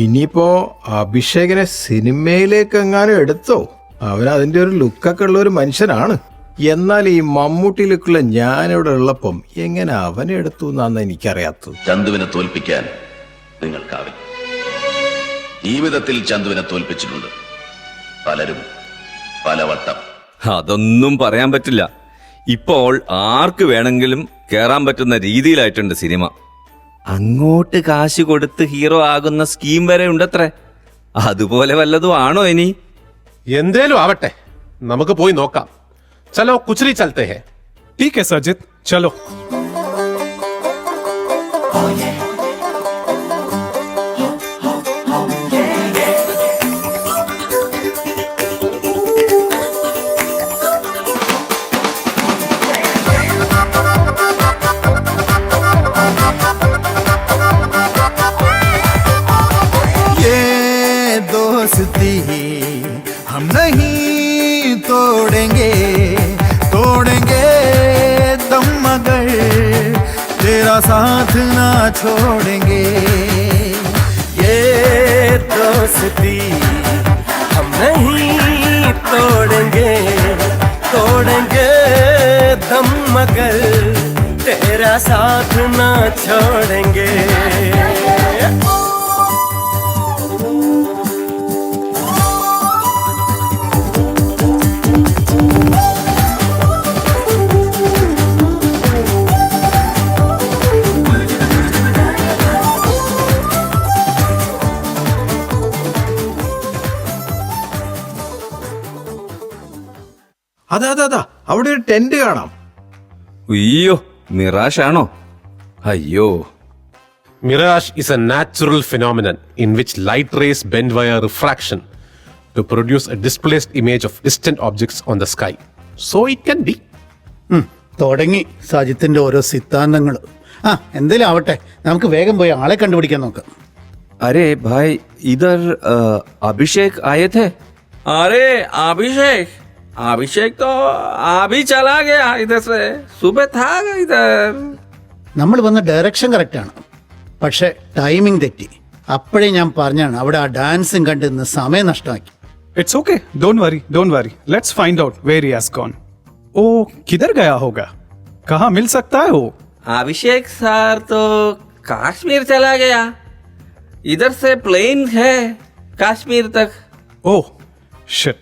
ഇനിയിപ്പോ അഭിഷേകിനെ സിനിമയിലേക്ക് എങ്ങാനും എടുത്തോ? അവൻ അതിന്റെ ഒരു ലുക്കൊക്കെ ഉള്ള ഒരു മനുഷ്യനാണ്. എന്നാൽ ഈ മമ്മൂട്ടി ലുക്കുള്ള ഞാനിവിടെ ഉള്ളപ്പം എങ്ങനെ അവനെ എടുത്തു എന്നാന്ന് എനിക്കറിയാത്തത്. ചന്തുവിനെ തോൽപ്പിക്കാൻ നിങ്ങൾക്കാവില്ല. ജീവിതത്തിൽ ചന്തുവിനെ തോൽപ്പിച്ചിട്ടുണ്ട് പലരും പലവട്ടം. അതൊന്നും പറയാൻ പറ്റില്ല. ഇപ്പോൾ ആർക്ക് വേണമെങ്കിലും കേറാൻ പറ്റുന്ന രീതിയിലായിട്ടുണ്ട് സിനിമ. അങ്ങോട്ട് കാശ് കൊടുത്ത് ഹീറോ ആകുന്ന സ്കീം വരെ ഉണ്ടത്രേ. അതുപോലെ വല്ലതും ആണോ ഇനി? എന്തേലും ആവട്ടെ, നമുക്ക് പോയി നോക്കാം. ചലോ കുച്ചരി ചലത്തെ ഹേ. ठीक है सजिद, चलो. दोस्ती हम नहीं तोड़ेंगे, तोड़ेंगे दम मगर तेरा साथ ना छोड़ेंगे. ये दोस्ती हम नहीं तोड़ेंगे, तोड़ेंगे दम मगर तेरा साथ ना छोड़ेंगे. അതാ അവിടെ ഒരു ടെന്റ് കാണാം. അയ്യോ, മിറാഷാണോ? അയ്യോ. Mirage is a natural phenomenon in which light rays bend via refraction to produce a displaced image of distant objects on the sky. So it can be. തുടങ്ങി സജിത്തിന്റെ ഓരോ സിദ്ധാന്തങ്ങൾ. എന്തേലും ആവട്ടെ, നമുക്ക് വേഗം പോയി ആളെ കണ്ടുപിടിക്കാൻ നോക്കാം. अरे भाई, इधर अभिषेक आए थे. अरे अभिषेक तो अभी चला गया इधर से. सुबह था इधर. നമ്മൾ വന്ന ഡയറക്ഷൻ കറക്റ്റാണ്, പക്ഷെ ടൈമിംഗ് തെറ്റി. അപ്പോഴേ ഞാൻ പറഞ്ഞാണ് അവിടെ ആ ഡാൻസും കണ്ട് ഇന്ന് സമയം നഷ്ടമാക്കി. It's okay, don't worry. Let's find out where he has gone. ओ किधर गया होगा? कहाँ मिल सकता है वो? अभिषेक सर तो कश्मीर चला गया. इधर से प्लेन है कश्मीर तक. Oh shit,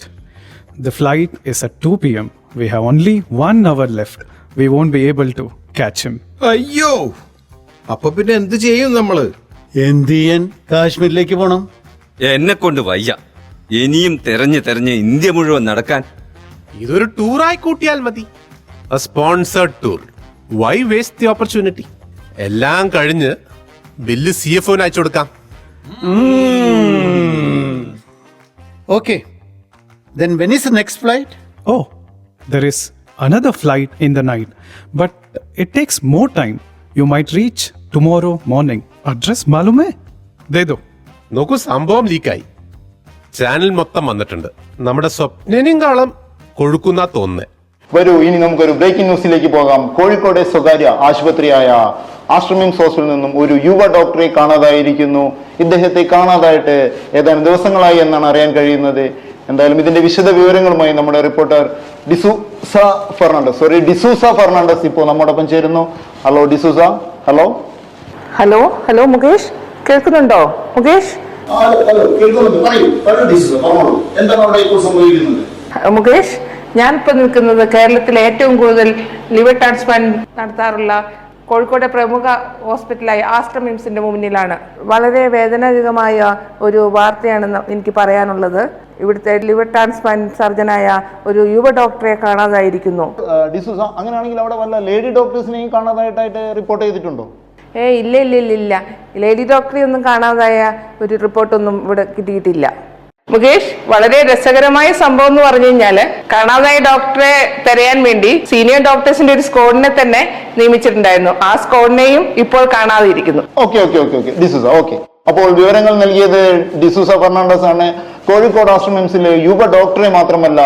the flight is at 2 p.m. We have only 1 hour left. We won't be able to catch him. അയ്യോ, അപ്പൊ പിന്നെ എന്ത് ചെയ്യും നമ്മള്? എന്ത് ചെയ്യാൻ? കാശ്മീരിലേക്ക് പോണം. എന്നെ കൊണ്ട് വയ്യ ഇനിയും തെരഞ്ഞ് ഇന്ത്യ മുഴുവൻ നടക്കാൻ. ഇതൊരു ടൂറായി കൂട്ടിയാൽ മതി. A sponsored tour. Why waste the opportunity? എല്ലാം കഴിഞ്ഞ് ബില്ല് CFOന് അയച്ചു കൊടുക്കാം. Okay. Then when is the next flight? Oh, there is another flight in the night, but it takes more time. You might reach tomorrow morning. Address मालूम है? दे दो. നോക്കൂ, സംഭവം ലീക്കായി. Channel മൊത്തം വന്നിട്ടുണ്ട്. നമ്മുടെ സ്വപ്നേക്കാളും കൊഴുക്കുന്ന തോന്നുന്നേ. വരൂ, ഇനി നമുക്കൊരു ബ്രേക്കിംഗ് ന്യൂസിലേക്ക് പോകാം. കോഴിക്കോട് സ്വകാര്യ ആശുപത്രിയായ ആശ്രമിംസ് ഹോസ്പിറ്റലിൽ നിന്നും ഒരു യുവ ഡോക്ടറെ കാണാതായിരിക്കുന്നു. ഇദ്ദേഹത്തെ കാണാതായിട്ട് ഏതാനും ദിവസങ്ങളായി എന്നാണ് അറിയാൻ കഴിയുന്നത്. എന്തായാലും ഇതിന്റെ വിശദ വിവരങ്ങളുമായി നമ്മുടെ റിപ്പോർട്ടർ ഡിസൂസ ഫെർണാണ്ടസ് ഇപ്പോൾ നമ്മോടൊപ്പം ചേരുന്നു. ഹലോ ഡിസൂസ. ഹലോ മുകേഷ്, കേൾക്കുന്നുണ്ടോ മുകേഷ്? മുകേഷ്, ഞാനിപ്പോൾ നിൽക്കുന്നത് കേരളത്തിലെ ഏറ്റവും കൂടുതൽ ലിവർ ട്രാൻസ്പ്ലാന്റ് നടത്താറുള്ള കോഴിക്കോട് പ്രമുഖ ഹോസ്പിറ്റലായ ആശ്രമിംസിന്റെ മുന്നിലാണ്. വളരെ വേദനാജനകമായ ഒരു വാർത്തയാണ് എനിക്ക് പറയാനുള്ളത്. ഇവിടുത്തെ ലിവർ ട്രാൻസ്പ്ലാന്റ് സർജനായ ഒരു യുവ ഡോക്ടറെ കാണാതായിരിക്കുന്നു. ഡിസൂസ, അങ്ങനെയാണെങ്കിൽ അവിടെ വല്ല ലേഡി ഡോക്ടേഴ്സിനെയും കാണാതായിട്ട് റിപ്പോർട്ട് ചെയ്തിട്ടുണ്ടോ? ഇല്ല ഇല്ല ഇല്ല ഇല്ല ലേഡി ഡോക്ടറെ ഒന്നും കാണാതായ ഒരു റിപ്പോർട്ടൊന്നും ഇവിടെ കിട്ടിയിട്ടില്ല. മുകേഷ്, വളരെ രസകരമായ സംഭവം എന്ന് പറഞ്ഞു കഴിഞ്ഞാല് കാണാതായ ഡോക്ടറെ തെരയാൻ വേണ്ടി സീനിയർ ഡോക്ടേഴ്സിന്റെ ഒരു സ്ക്വാഡിനെ തന്നെ നിയമിച്ചിട്ടുണ്ടായിരുന്നു. ആ സ്ക്വാഡിനെയും ഇപ്പോൾ കാണാതെ ഇരിക്കുന്നു. Okay okay okay okay D'Souza, okay. അപ്പോൾ വിവരങ്ങൾ നൽകിയത് ഡിസൂസ ഫെർണാണ്ടസ് ആണ്. കോഴിക്കോട് ആശ്രമംസിലെ യുവ ഡോക്ടറെ മാത്രമല്ല,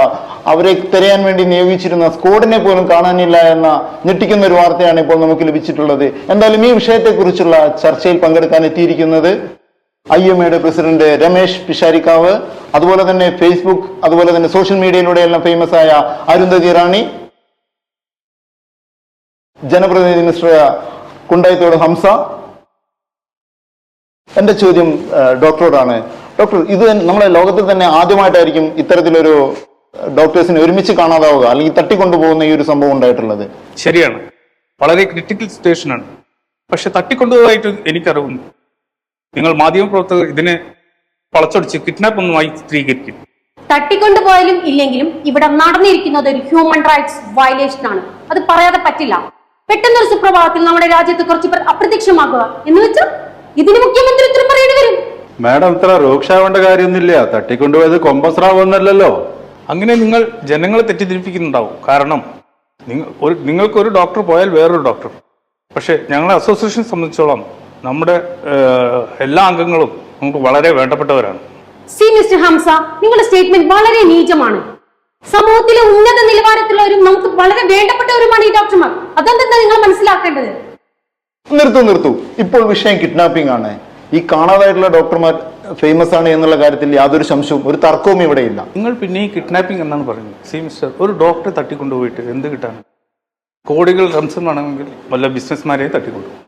അവരെ തിരയാൻ വേണ്ടി നിയോഗിച്ചിരുന്ന സ്ക്വാഡിനെ പോലും കാണാനില്ല എന്ന ഞെട്ടിക്കുന്ന ഒരു വാർത്തയാണ് ഇപ്പോൾ നമുക്ക് ലഭിച്ചിട്ടുള്ളത്. എന്തായാലും ഈ വിഷയത്തെക്കുറിച്ചുള്ള ചർച്ചയിൽ പങ്കെടുക്കാൻ എത്തിയിരിക്കുന്നത് IMA പ്രസിഡന്റ് രമേശ് പിഷാരിക്കാവ്, അതുപോലെ തന്നെ ഫേസ്ബുക്ക്, അതുപോലെ തന്നെ സോഷ്യൽ മീഡിയയിലൂടെ എല്ലാം ഫേമസ് ആയ അരുന്ധതി റാണി, ജനപ്രതിനിധി മിസ്റ്റർ കുണ്ടായിത്തോട് ഹംസ. എന്റെ ചോദ്യം ഡോക്ടറോടാണ്. ഡോക്ടർ, ഇത് നമ്മളെ ലോകത്തിൽ തന്നെ ആദ്യമായിട്ടായിരിക്കും ഇത്തരത്തിലൊരു ഡോക്ടേഴ്സിനെ ഒരുമിച്ച് കാണാതാവുക അല്ലെങ്കിൽ തട്ടിക്കൊണ്ടുപോകുന്ന ഈ ഒരു സംഭവം ഉണ്ടായിട്ടുള്ളത്. ശരിയാണ്, വളരെ ക്രിട്ടിക്കൽ സിറ്റുവേഷനാണ്. പക്ഷെ തട്ടിക്കൊണ്ടുപോയതായിട്ട് എനിക്കറിവുന്നു. നിങ്ങൾ മാധ്യമപ്രവർത്തകർ ഇതിനെ വളച്ചൊടിച്ച് കിഡ്നാപ്പ് ഒന്നുമായി ചിത്രീകരിക്കും. തട്ടിക്കൊണ്ടുപോയാലും ഇല്ലെങ്കിലും ഇവിടെ നടന്നിരിക്കുന്നത് ഒരു ഹ്യൂമൻ റൈറ്റ്സ് വയലേഷൻ ആണ്. അത് പറയാതെ പറ്റില്ല. പെട്ടെന്നൊരു സുപ്രഭാതത്തിൽ നമ്മുടെ രാജ്യത്ത് കുറച്ച് പേർ അപ്രത്യക്ഷമാകുക എന്ന് വെച്ചാൽ ഇതിന് മുഖ്യമന്ത്രി ഉത്തരം പറയേണ്ടി വരും. മാഡം, ഇത്ര രൂക്ഷാവേണ്ട കാര്യമൊന്നുമില്ല. തട്ടിക്കൊണ്ടുപോയത് കൊമ്പസ്രാവൊന്നല്ലോ. അങ്ങനെ നിങ്ങൾ ജനങ്ങളെ തെറ്റിദ്ധരിപ്പിക്കുന്നുണ്ടാവും. കാരണം നിങ്ങൾക്കൊരു ഡോക്ടർ പോയാൽ വേറൊരു ഡോക്ടർ. പക്ഷെ ഞങ്ങളെ അസോസിയേഷൻ സംബന്ധിച്ചോളം നമ്മുടെ എല്ലാ അംഗങ്ങളും നമുക്ക് വളരെ വേണ്ടപ്പെട്ടവരാണ്. സി മിസ്റ്റർ ഹംസ, നിങ്ങളുടെ സ്റ്റേറ്റ്മെന്റ് വളരെ നീചമാണ്. സമൂഹത്തിലെ ഉന്നത നിലവാരത്തിലുള്ളവരും നമുക്ക് വളരെ വേണ്ടപ്പെട്ടവരുമാണ് ഈ ഡോക്ടർമാർ. അതെന്താ നിങ്ങൾ മനസ്സിലാക്കേണ്ടത്? നിർത്തൂ. ഇപ്പോൾ വിഷയം കിഡ്നാപ്പിംഗ് ആണ്. ഈ കാണാതായിട്ടുള്ള ഡോക്ടർമാർ ഫേമസ് ആണ് എന്നുള്ള കാര്യത്തിൽ യാതൊരു സംശയവും ഒരു തർക്കവും ഇവിടെയില്ല. നിങ്ങൾ പിന്നെ ഈ കിഡ്നാപ്പിംഗ് എന്നാണ് പറയുന്നത്. സി മിസ്റ്റർ, ഒരു ഡോക്ടറെ തട്ടിക്കൊണ്ടുപോയിട്ട് എന്ത് കിട്ടാൻ? കോടികൾ റംസം വേണമെങ്കിൽ വല്ല ബിസിനസ്മാരെയും തട്ടിക്കൊണ്ടുപോകും.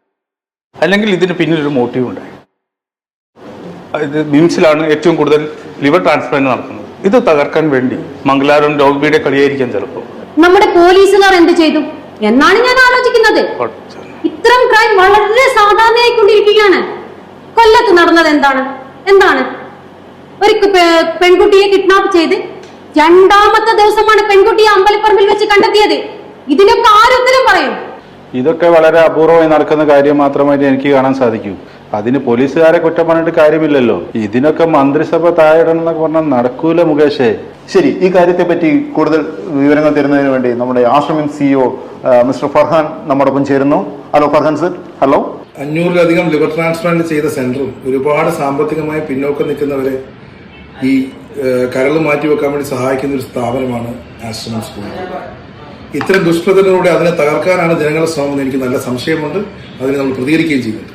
അല്ലെങ്കിൽ ഇതിന് പിന്നിലൊരു മോട്ടീവ് ഉണ്ടായി. ഇത് ബിംസിലാണ് ഏറ്റവും കൂടുതൽ ലിവർ ട്രാൻസ്പ്ലാന്റ് നടക്കുന്നത്. ഇത് തകർക്കാൻ വേണ്ടി മംഗലാരം ഡോഗ്ബിയുടെ കളിയായിരിക്കാം ചിലപ്പോൾ. നമ്മുടെ പോലീസുകാർ എന്ത് ചെയ്തു എന്നാണ് ഞാൻ ആലോചിക്കുന്നത്. ഇത്തരം ക്രൈം വളരെ സാധാരണയായിക്കൊണ്ടിരിക്കുകയാണ്. കൊല്ലത്ത് നടന്നത് എന്താണ് ഒരു പെൺകുട്ടിയെ കിഡ്നാപ്പ് ചെയ്ത് രണ്ടാമത്തെ ദിവസമാണ് പെൺകുട്ടിയെ അമ്പലപ്പറമ്പിൽ വെച്ച് കണ്ടെത്തിയത്. ഇതിനൊക്കെ ആരുത്തരം പറയും? ഇതൊക്കെ വളരെ അപൂർവമായി നടക്കുന്ന കാര്യം മാത്രമായിട്ട് എനിക്ക് കാണാൻ സാധിക്കൂ. അതിന് പോലീസുകാരെ കുറ്റം പറഞ്ഞിട്ട് കാര്യമില്ലല്ലോ. ഇതിനൊക്കെ മന്ത്രിസഭ താഴെയിടണം എന്നൊക്കെ പറഞ്ഞാൽ നടക്കൂല മുകേഷേ. ശരി, ഈ കാര്യത്തെ പറ്റി കൂടുതൽ വിവരങ്ങൾ തരുന്നതിന് വേണ്ടി നമ്മുടെ ആശ്രമം CEO മിസ്റ്റർ ഫർഹാൻ നമ്മോടൊപ്പം ചേരുന്നു. Hello Farhan sir. ഹലോ. 500-ലധികം ലിവർ ട്രാൻസ്പ്ലാന്റ് ചെയ്ത സെന്ററും ഒരുപാട് സാമ്പത്തികമായി പിന്നോക്കം നിൽക്കുന്നവരെ ഈ കരൾ മാറ്റിവെക്കാൻ വേണ്ടി സഹായിക്കുന്ന ഒരു സ്ഥാപനമാണ് ആശ്രമം സ്കൂൾ. ഇത്തരം ദുഷ്പ്രചരണത്തിലൂടെ അതിനെ തകർക്കാനാണ് ജനങ്ങളുടെ ശ്രമം. എനിക്ക് നല്ല സംശയമുണ്ട്. അതിന് നമ്മൾ പ്രതികരിക്കുകയും ചെയ്യുന്നുണ്ട്.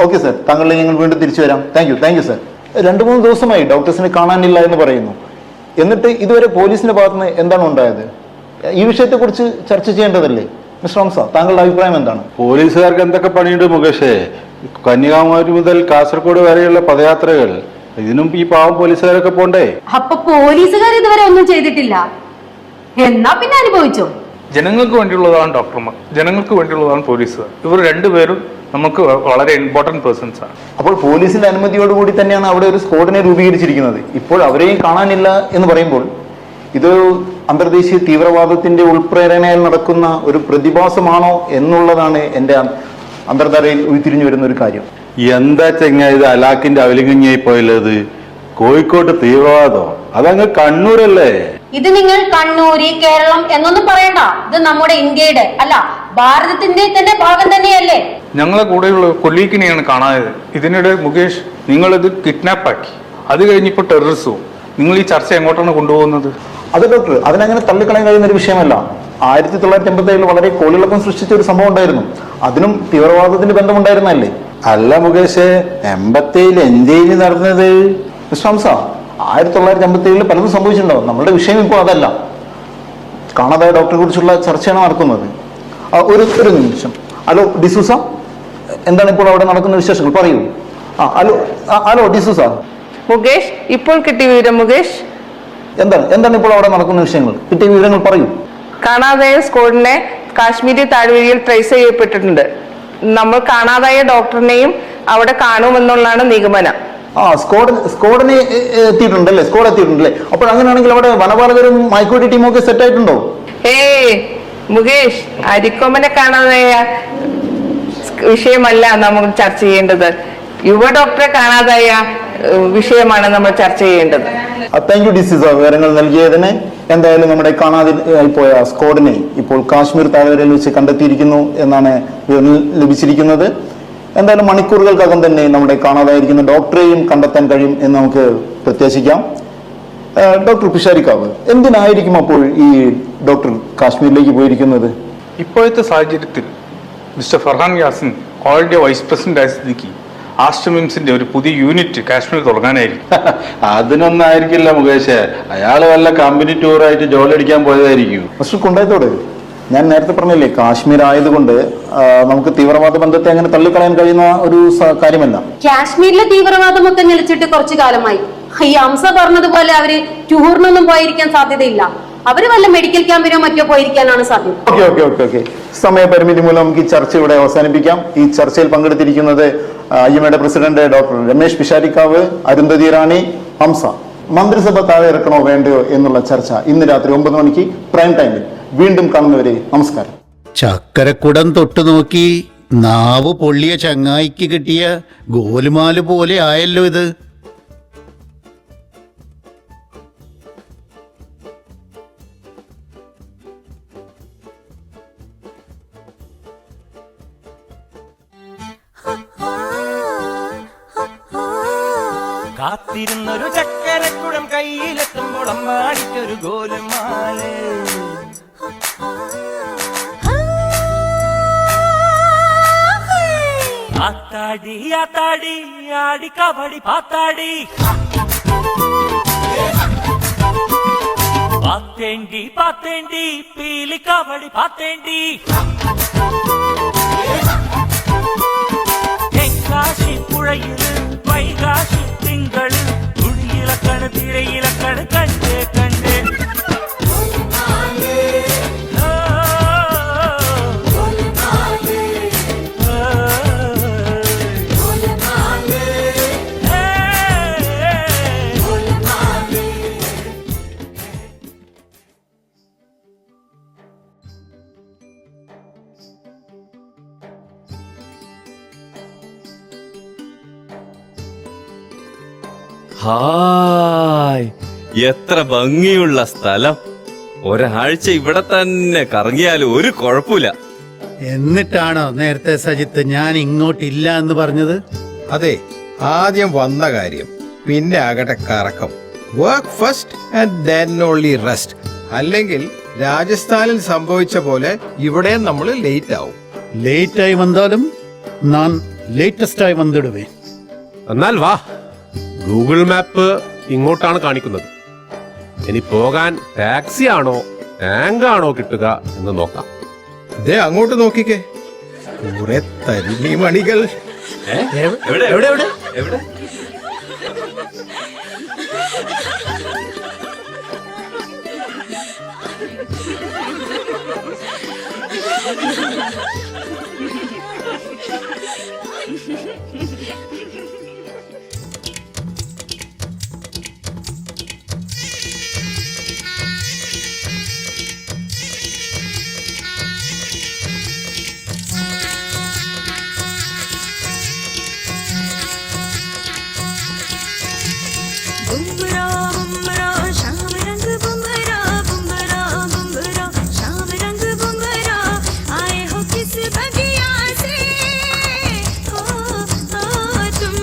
ഓക്കെ സർ, താങ്കളെ ഞങ്ങൾ വീണ്ടും തിരിച്ചു വരാം. Thank you sir. 2-3 ദിവസമായി ഡോക്ടേഴ്സിനെ കാണാനില്ല എന്ന് പറയുന്നു. എന്നിട്ട് ഇതുവരെ പോലീസിന്റെ ഭാഗത്തുനിന്ന് എന്താണ് ഉണ്ടായത്? ഈ വിഷയത്തെക്കുറിച്ച് ചർച്ച ചെയ്യേണ്ടതല്ലേ? മിസ്റ്റർ ഹംസ, താങ്കളുടെ അഭിപ്രായം എന്താണ്? പോലീസുകാർക്ക് എന്തൊക്കെ പണിയുണ്ട് മുകേഷേ? കന്യാകുമാരി മുതൽ കാസർഗോഡ് വരെയുള്ള പദയാത്രകൾ, ഇതിനും ഈ പാവം പോലീസുകാരൊക്കെ പോണ്ടേ? അപ്പൊ പോലീസുകാർ ഇതുവരെ ഒന്നും ചെയ്തിട്ടില്ല എന്നാ പിന്നെ അനുഭവിച്ചോ? ജനങ്ങൾക്ക് വേണ്ടിയുള്ളതാണ് ഡോക്ടർമാർ, ജനങ്ങൾക്ക് വേണ്ടിയുള്ളതാണ് പോലീസുകാർ. ഇവർ രണ്ടുപേരും നമുക്ക് വളരെ ഇമ്പോർട്ടന്റ് പേഴ്സൺസ് ആണ്. അപ്പോൾ പോലീസിന്റെ അനുമതിയോടുകൂടി തന്നെയാണ് അവിടെ ഒരു സ്ക്വാഡിനെ രൂപീകരിച്ചിരിക്കുന്നത്. ഇപ്പോൾ അവരെയും കാണാനില്ല എന്ന് പറയുമ്പോൾ ഇത് അന്തർദേശീയ തീവ്രവാദത്തിന്റെ ഉൾപ്രേരണയിൽ നടക്കുന്ന ഒരു പ്രതിഭാസമാണോ എന്നുള്ളതാണ് എന്റെ അന്തർധാരയിൽ ഉരുത്തിരിഞ്ഞു വരുന്ന ഒരു കാര്യം. എന്താ ചെങ്ങ ഇത് അലാക്കിന്റെ അവലികഞ്ഞായി പോയുള്ളത്? കോഴിക്കോട്ട് തീവ്രവാദോ? അതങ്ങ് കണ്ണൂരല്ലേ? ഇത് നിങ്ങൾ കണ്ണൂര്, കേരളം എന്നൊന്നും പറയണ്ട. ഇത് നമ്മുടെ ഇന്ത്യയുടെ അല്ല, ഭാരതത്തിന്റെ തന്നെ ഭാഗം തന്നെയല്ലേ. ഞങ്ങളെ കൂടെയുള്ള കൊല്ലീക്കിനെയാണ് കാണാതെ. ഇതിനിടെ മുകേഷ്, നിങ്ങളിത് കിഡ്നാപ്പാക്കി. അത് കഴിഞ്ഞിപ്പോൾ ടെററിസവും. നിങ്ങൾ ഈ ചർച്ച എങ്ങോട്ടാണ് കൊണ്ടുപോകുന്നത്? അത് ഡോക്ടർ, അതിനങ്ങനെ തള്ളിക്കളയാൻ കഴിയുന്ന ഒരു വിഷയമല്ല. 1987 വളരെ കോളിളക്കം സൃഷ്ടിച്ച ഒരു സംഭവം ഉണ്ടായിരുന്നു. അതിനും തീവ്രവാദത്തിന്റെ ബന്ധമുണ്ടായിരുന്നല്ലേ? അല്ല മുകേഷ്, 87 എന്തിന് നടന്നത്? മിസ്റ്റർ ഹംസ, 1987 പലതും സംഭവിച്ചിട്ടുണ്ടാവും. നമ്മളുടെ വിഷയം ഇപ്പോൾ അതല്ല. കാണാതായ ഡോക്ടറെ കുറിച്ചുള്ള ചർച്ചയാണ് നടക്കുന്നത്. ഒരു നിമിഷം. ഹലോ ഡിസൂസ, എന്താണ് ഇപ്പോൾ അവിടെ നടക്കുന്ന വിശേഷങ്ങൾ? പറയൂ. ഹലോ ഡിസൂസ. മുകേഷ്, ഇപ്പോൾ കിട്ടിയ വിവരം മുകേഷ്. എന്താണ് ഇപ്പോൾ അവിടെ നടക്കുന്ന വിഷയങ്ങൾ? കിട്ടിയ വിവരങ്ങൾ പറയൂ. കാണാതായ സ്ക്വാഡിനെ കാശ്മീരി താഴ്വരയിൽ ട്രേസ് ചെയ്യപ്പെട്ടിട്ടുണ്ട്. നമ്മൾ കാണാതായ ഡോക്ടറിനെയും അവിടെ കാണുമെന്നുള്ളതാണ് നിഗമനം. സ്ക്വാഡിനെ എത്തിയിട്ടുണ്ടല്ലേ? സ്ക്വാഡ് എത്തിയിട്ടുണ്ടല്ലേ? അപ്പോൾ അങ്ങനെയാണെങ്കിൽ അവിടെ വനപാലകരും മൈക്രോഡി ടീമും ഒക്കെ സെറ്റ് ആയിട്ടുണ്ടോ? മുകേഷ്, അരിക്കൊമ്പനെ കാണാതായ വിഷയമല്ല നമ്മൾ ചർച്ച ചെയ്യേണ്ടത്. യുവ ഡോക്ടറെ കാണാതായ വിഷയമാണ് നമ്മൾ ചർച്ച ചെയ്യേണ്ടത്. താങ്ക് യു ഡിസിസ വിവരങ്ങൾ നൽകിയതിന്. എന്തായാലും നമ്മുടെ കാണാതെ പോയ സ്ക്വാഡിനെ ഇപ്പോൾ കാശ്മീർ താഴ്വരയിൽ വെച്ച് കണ്ടെത്തിയിരിക്കുന്നു എന്നാണ് ലഭിച്ചിരിക്കുന്നത്. എന്തായാലും മണിക്കൂറുകൾക്കകം തന്നെ നമ്മുടെ കാണാതായിരിക്കുന്ന ഡോക്ടറെയും കണ്ടെത്താൻ കഴിയും എന്ന് നമുക്ക് പ്രത്യാശിക്കാം. ഡോക്ടർ പിഷാരിക്കാവ്, എന്തിനായിരിക്കും അപ്പോൾ ഈ ഡോക്ടർ കാശ്മീരിലേക്ക് പോയിരിക്കുന്നത്? ഇപ്പോഴത്തെ സാഹചര്യത്തിൽ mister Farhan Yasin already vice president ആയ സ്ഥിതിക്ക് ആശ്രമിംസിന്റെ ഒരു പുതിയ യൂണിറ്റ് കാശ്മീരിൽ തുടങ്ങാനായിരിക്കും. അതിനൊന്നായിരിക്കില്ല മുകേഷ്, അയാൾ വല്ല കമ്പനി ടൂറായിട്ട് ജോലി അടിക്കാൻ പോയതായിരിക്കും. മിസ്റ്റർ കുണ്ടായത്തോട്, ഞാൻ നേരത്തെ പറഞ്ഞില്ലേ, കാശ്മീർ ആയതുകൊണ്ട് നമുക്ക് തീവ്രവാദ ബന്ധത്തെ അങ്ങനെ തള്ളിക്കളയാൻ കഴിയുന്ന ഒരു കാര്യമല്ല. കാശ്മീരിലെ തീവ്രവാദമൊക്കെ നിലച്ചിട്ട് കുറച്ചു കാലമായി. ഈ ഹംസ പറഞ്ഞതുപോലെ അവര് ടൂറിനൊന്നും പോയിരിക്കാൻ സാധ്യതയില്ല. അവര് വല്ല മെഡിക്കൽ ക്യാമ്പിനോ മറ്റോ പോയിരിക്കാനാണ് സാധ്യത. ഓക്കെ. സമയപരിമിതി മൂലം നമുക്ക് ഈ ചർച്ച ഇവിടെ അവസാനിപ്പിക്കാം. ഈ ചർച്ചയിൽ പങ്കെടുത്തിരിക്കുന്നത് IMAയുടെ പ്രസിഡന്റ് ഡോക്ടർ രമേശ് പിഷാരിക്കാവ്, അരുന്ധതി റാണി, ഹംസ. മന്ത്രിസഭ താഴെ ഇറക്കണോ വേണ്ടയോ എന്നുള്ള ചർച്ച ഇന്ന് രാത്രി 9 മണിക്ക് പ്രൈം ടൈമിൽ. വീണ്ടും കാണുന്നവരെ നമസ്കാരം. ചക്കരക്കുടം തൊട്ടു നോക്കി നാവ് പൊള്ളിയ ചങ്ങായിക്ക് കിട്ടിയ ഗോലുമാല് പോലെ ആയല്ലോ ഇത്. കാത്തിരുന്നൊരു ചക്കരക്കുടം കയ്യിലെത്തുമ്പോൾ അമ്മാടിക്കൊരു ഗോലുമാല്. ആത്താടി ആത്താടി ആടി കബഡി പാത്താടി, പാത്തേണ്ടി പാത്തേണ്ടി പീലി കബഡി പാത്തേണ്ടി. തെങ്കാശി പുഴയില് വൈകാശി തിങ്കള് കുഴിയിലക്കണ് തിരയിലക്കണ് കണ്ടേ കണ്ടേ. ഹായ്, എത്ര ഭംഗിയുള്ള സ്ഥലം. ഒരാഴ്ച ഇവിടെ തന്നെ കറങ്ങിയാലും ഒരു കുഴപ്പമില്ല. എന്നിട്ടാണോ നേരത്തെ സജിത്ത് ഞാൻ ഇങ്ങോട്ടില്ല എന്ന് പറഞ്ഞത്? അതെ, ആദ്യം വന്ന കാര്യം, പിന്നെ ആകട്ടെ കറക്കം. Work first and then only rest. അല്ലെങ്കിൽ രാജസ്ഥാനിൽ സംഭവിച്ച പോലെ ഇവിടെ നമ്മൾ ലേറ്റ് ആവും. ലേറ്റായി വന്നാലും ഞാൻ ലേറ്റസ്റ്റായി വന്നിടുവേ. എന്നാൽ വാ, ഗൂഗിൾ മാപ്പ് ഇങ്ങോട്ടാണ് കാണിക്കുന്നത്. ഇനി പോകാൻ ടാക്സി ആണോ ടാങ്കാണോ കിട്ടുക എന്ന് നോക്കാം. ദേ അങ്ങോട്ട് നോക്കിക്കേ, കുറെ തരിമി മണികൾ. എവിടെ എവിടെ എവിടെ എവിടെ? आए हो किस बगिया से, हो तुम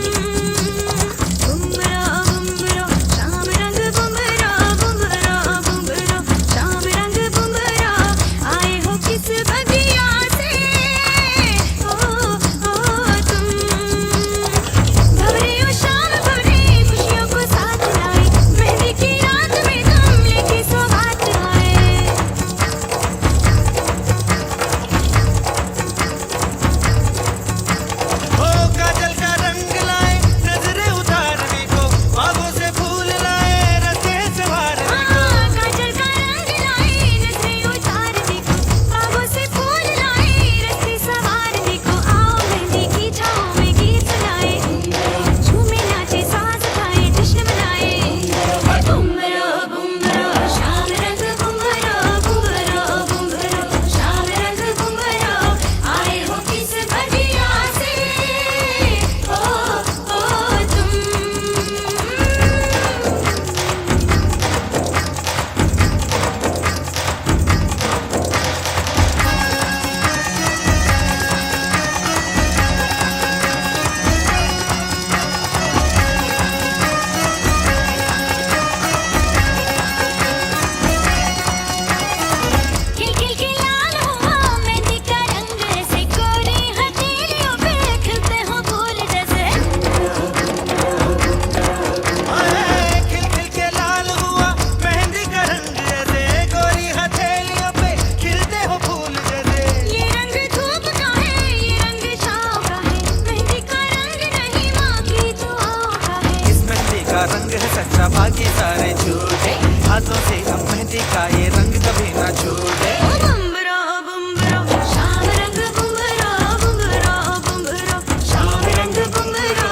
वरना बाकी सारे झूठे हाथों से हम मेहंदी का ये रंग कभी ना छूटे बुम्बरा बुम्बरा शाम रंग बुम्बरा बुम्बरा बुम्बरा शाम रंग बुम्बरा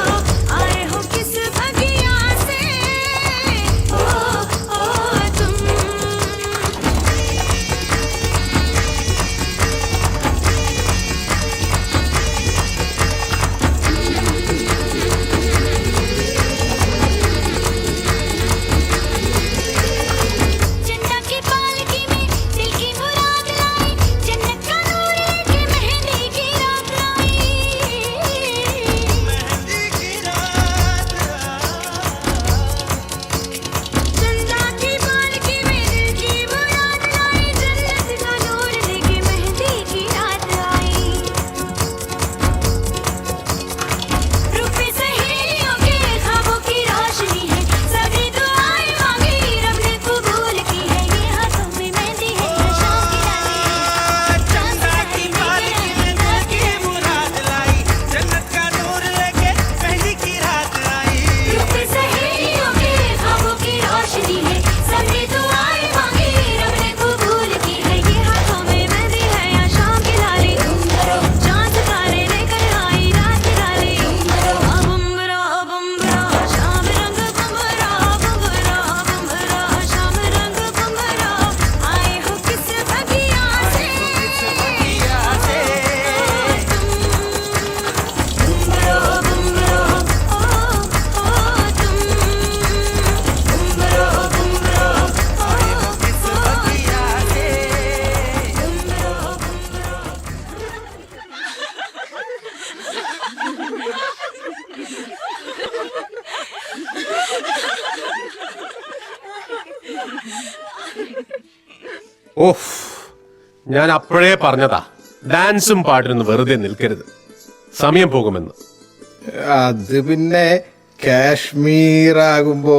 आए हो किस भगिया से ओ तुम जन्नत की पालकी में दिल की मुराद लाई जन्नत का नूर लेके मेहंदी की रात लाई मेहंदी की रात जन्नत की पालकी में दिल की मुराद लाई जन्नत का नूर लेके मेहंदी की रात लाई रूपे सहेलियों के ख्वाबों की रोशनी है सभी दुआएं मांगी रब ने कबूल की है ये हाथों में मेहंदी है नशा की रानी जन्नत की पालकी में दिल की मुराद लाई जन्नत का नूर लेके मेहंदी की रात लाई रूपे सहेलियों के ख्वाबों की रोशनी है सभी दुआएं मांगी रब ने कबूल की है ये हाथों में मेहंदी है या शाम की लाली चांद तारे लेकर आई रात डाली बुम्बरा बुम्बरा शाम रंग बुम्बरा बुम्बरा बुम्बरा शाम रंग बुम्बरा आए हो किस भगिया से बुम्बरा बुम्बरा तुम बुम्बरा बुम्बरा आए हो किस भगिया से ഓഫ്, ഞാൻ അപ്പോഴേ പറഞ്ഞതാ ഡാൻസും പാട്ടിനൊന്നും വെറുതെ നിൽക്കരുത്, സമയം പോകുമെന്ന്. അത് പിന്നെ കാശ്മീർ ആകുമ്പോ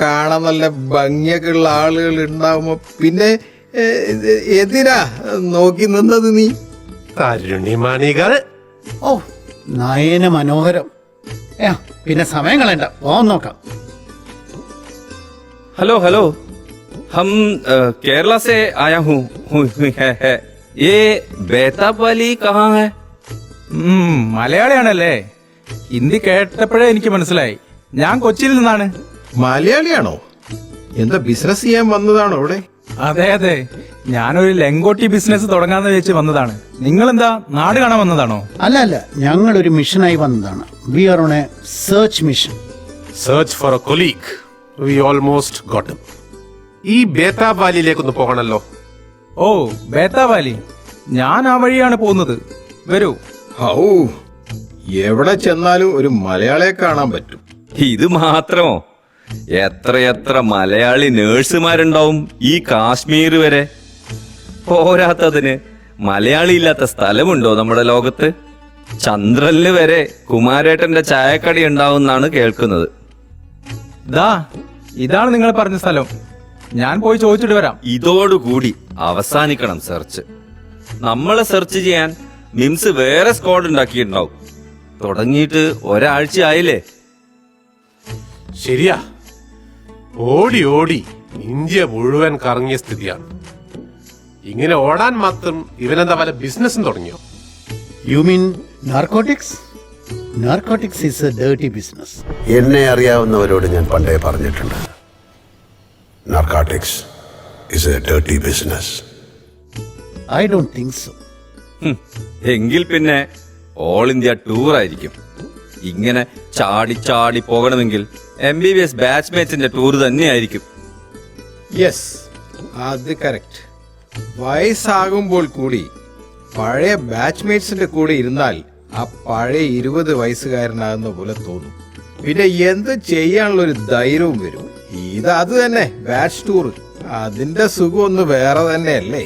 കാണാൻ നല്ല ഭംഗിയൊക്കെ ഉള്ള ആളുകൾ ഉണ്ടാവുമ്പോ പിന്നെ എന്തിനാ നോക്കി നിന്നത് നീ? തരുണിമണികൾ. ഓ നയന മനോഹരം. പിന്നെ സമയം കളയണ്ട, പോകാൻ നോക്കാം. हेलो हेलो, हम केरला से आया हूँ है। ये बेताब वाली कहाँ है? മലയാളിയാണല്ലേ? ഹിന്ദി കേട്ടപ്പോഴേ എനിക്ക് മനസ്സിലായി. ഞാൻ കൊച്ചിയിൽ നിന്നാണ്. മലയാളിയാണോ? എന്താ ബിസിനസ് ചെയ്യാൻ വന്നതാണോ ഇവിടെ? അതെ അതെ, ഞാനൊരു ലെങ്കോട്ടി ബിസിനസ് തുടങ്ങാന്ന് വെച്ച് വന്നതാണ്. നിങ്ങളെന്താ നാട് കാണാൻ വന്നതാണോ? അല്ല അല്ല, ഞങ്ങളൊരു മിഷനായി വന്നതാണ്. We are on a search mission. Search for a colleague. We almost got him. ഈ ബേതാബ് വാലിയിലേക്കൊന്ന് പോകണല്ലോ. ഓ ബേതാബ് വാലി, ഞാൻ ആ വഴിയാണ് പോകുന്നത്. വരൂ. ഔ, എവിടെ ചെന്നാലും ഒരു മലയാളിയെ കാണാൻ പറ്റും. ഇത് മാത്രമോ? എത്രയെത്ര മലയാളി നേഴ്സുമാരുണ്ടാവും ഈ കാശ്മീർ വരെ. പോരാത്തതിന് മലയാളി ഇല്ലാത്ത സ്ഥലമുണ്ടോ നമ്മുടെ ലോകത്ത്? ചന്ദ്രനില് വരെ കുമാരേട്ടന്റെ ചായക്കടി ഉണ്ടാവുന്നാണ് കേൾക്കുന്നത്. ഇതാണ് നിങ്ങൾ പറഞ്ഞ സ്ഥലം. ഞാൻ പോയി ചോദിച്ചിട്ട് വരാം. ഇതോടുകൂടി അവസാനിക്കണം സെർച്ച്. നമ്മളെ സെർച്ച് ചെയ്യാൻ മിംസ് വേറെ സ്ക്വാഡ് ഉണ്ടാക്കിയിട്ടുണ്ടാവും. തുടങ്ങിയിട്ട് ഒരാഴ്ച ആയില്ലേ? ശരിയാ, ഓടി ഓടി ഇന്ത്യ മുഴുവൻ കറങ്ങിയ സ്ഥിതിയാണ്. ഇങ്ങനെ ഓടാൻ മാത്രം ഇവനെന്താ വല്ല ബിസിനസ്സും തുടങ്ങിയോ? You mean narcotics? Narcotics is A dirty business. എന്നെ അറിയാവുന്നവരോട് ഞാൻ പണ്ടേ പറഞ്ഞിട്ടുണ്ട്, narcotics is A dirty business. I don't think so. എങ്കിൽ പിന്നെ ഓൾ ഇന്ത്യ ടൂർ ആയിരിക്കും. ഇങ്ങനെ ചാടി ചാടി പോകണമെങ്കിൽ MBBS ബാച്ച്മേറ്റ്സിന്റെ ടൂർ തന്നെയായിരിക്കും. യെസ്, അത് കറക്റ്റ്. വയസ്സാകുമ്പോൾ കൂടി പഴയ ബാച്ച്മേറ്റ്സിന്റെ കൂടെ ഇരുന്നാൽ ആ പഴയ 20 വയസ്സുകാരനാകുന്ന പോലെ തോന്നും. പിന്നെ എന്ത് ചെയ്യാനുള്ള ഒരു ധൈര്യവും വരും. അത് തന്നെ ബാച്ച് ടൂർ. അതിന്റെ സുഖം ഒന്ന് വേറെ തന്നെയല്ലേ?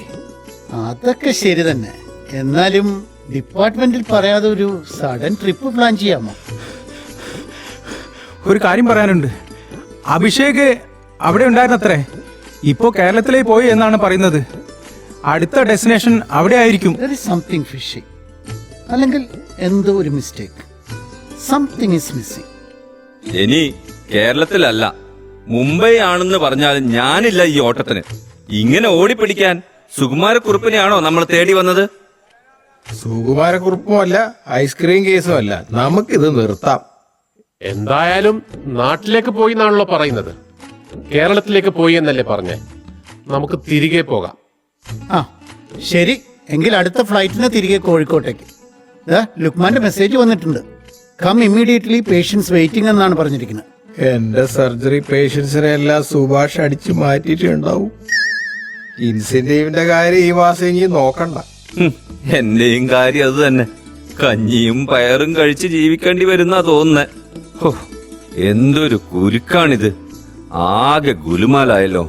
അതൊക്കെ ശരി തന്നെ. എന്നാലും ഡിപ്പാർട്ട്മെന്റിൽ പറയാതെ ഒരു സഡൻ ട്രിപ്പ് പ്ലാൻ ചെയ്യാമോ? ഒരു കാര്യം പറയാനുണ്ട്. അഭിഷേക് അവിടെ ഉണ്ടായിരുന്നത്രേ. ഇപ്പോ കേരളത്തിലേക്ക് പോയി എന്നാണ് പറയുന്നത്. അടുത്ത ഡെസ്റ്റിനേഷൻ അവിടെ ആയിരിക്കും. സംതിങ് ഫിഷി, അല്ലെങ്കിൽ എന്തോ ഒരു മിസ്റ്റേക്ക്. Something is missing. ഇനി കേരളത്തിലല്ല, മുംബൈ ആണെന്ന് പറഞ്ഞാൽ ഞാനില്ല ഈ ഓട്ടത്തിന്. ഇങ്ങനെ ഓടിപ്പിടിക്കാൻ സുകുമാരക്കുറുപ്പിനെയാണോ നമ്മൾ തേടി വന്നത്? സുകുമാരക്കുറിപ്പും അല്ല, ഐസ്ക്രീം കേസും അല്ല. നമുക്കിത് നിർത്താം. എന്തായാലും നാട്ടിലേക്ക് പോയി എന്നാണല്ലോ പറയുന്നത്. കേരളത്തിലേക്ക് പോയി എന്നല്ലേ പറഞ്ഞേ? നമുക്ക് തിരികെ പോകാം. ആ ശരി, എങ്കിൽ അടുത്ത ഫ്ലൈറ്റിന് തിരികെ കോഴിക്കോട്ടേക്ക്. ലുക്മാന്റെ മെസ്സേജ് വന്നിട്ടുണ്ട്. കം ഇമ്മീഡിയറ്റ്ലി, പേഷ്യൻസ് വെയിറ്റിംഗ് എന്നാണ് പറഞ്ഞിരിക്കുന്നത്. എന്റെ സർജറി പേഷ്യൻസിനെ എല്ലാം സുഭാഷ് അടിച്ചു മാറ്റിയിട്ടുണ്ടാവും. ഇൻസെന്റീവിന്റെ കാര്യം ഈ മാസം ഇനി നോക്കണ്ട. എന്റെയും കാര്യം അത് തന്നെ. കഞ്ഞിയും പയറും കഴിച്ച് ജീവിക്കേണ്ടി വരുന്നാ തോന്നുന്നേ. ഹോ, എന്തൊരു കുരുക്കാണിത്. ആകെ ഗുലുമാലായല്ലോ.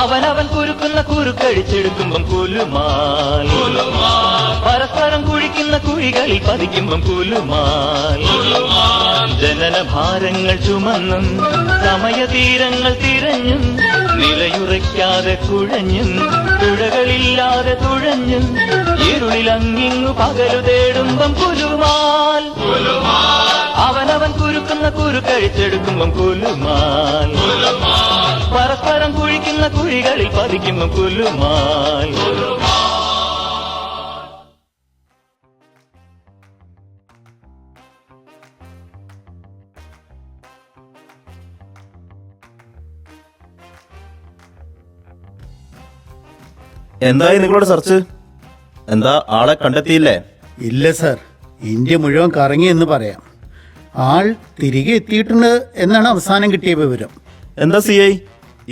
അവനവൻ കുരുക്കുന്ന കുരുക്കഴിച്ചെടുക്കുമ്പം കുലുമാൽ, പരസ്പരം കുഴിക്കുന്ന കുഴികളിൽ പതിക്കുമ്പം കുലുമാൽ, ജനനഭാരങ്ങൾ ചുമന്നും സമയതീരങ്ങൾ തിരഞ്ഞും നിലയുറയ്ക്കാതെ കുഴഞ്ഞും തുഴകളില്ലാതെ തുഴഞ്ഞും ഇരുളിലങ്ങിങ്ങു പകലു തേടുമ്പം കുലുമാൽ. അവനവൻ കുരുക്കുന്ന കുരുക്കഴിച്ചെടുക്കുമ്പം കുലുമാൽ, പരസ്പരം കുഴിക്കുന്ന കുഴികളിൽ പതിക്കുമ്പം കുലുമാൽ. എന്തായി നിങ്ങളുടെ സെർച്ച്? എന്താ, ആളെ കണ്ടെത്തിയില്ലേ? ഇല്ല സർ, ഇന്ത്യ മുഴുവൻ കറങ്ങി എന്ന് പറയാം. ആൾ തിരികെ എത്തിയിട്ടുണ്ട് എന്നാണ് അവസാനം കിട്ടിയ വിവരം. എന്താ CI,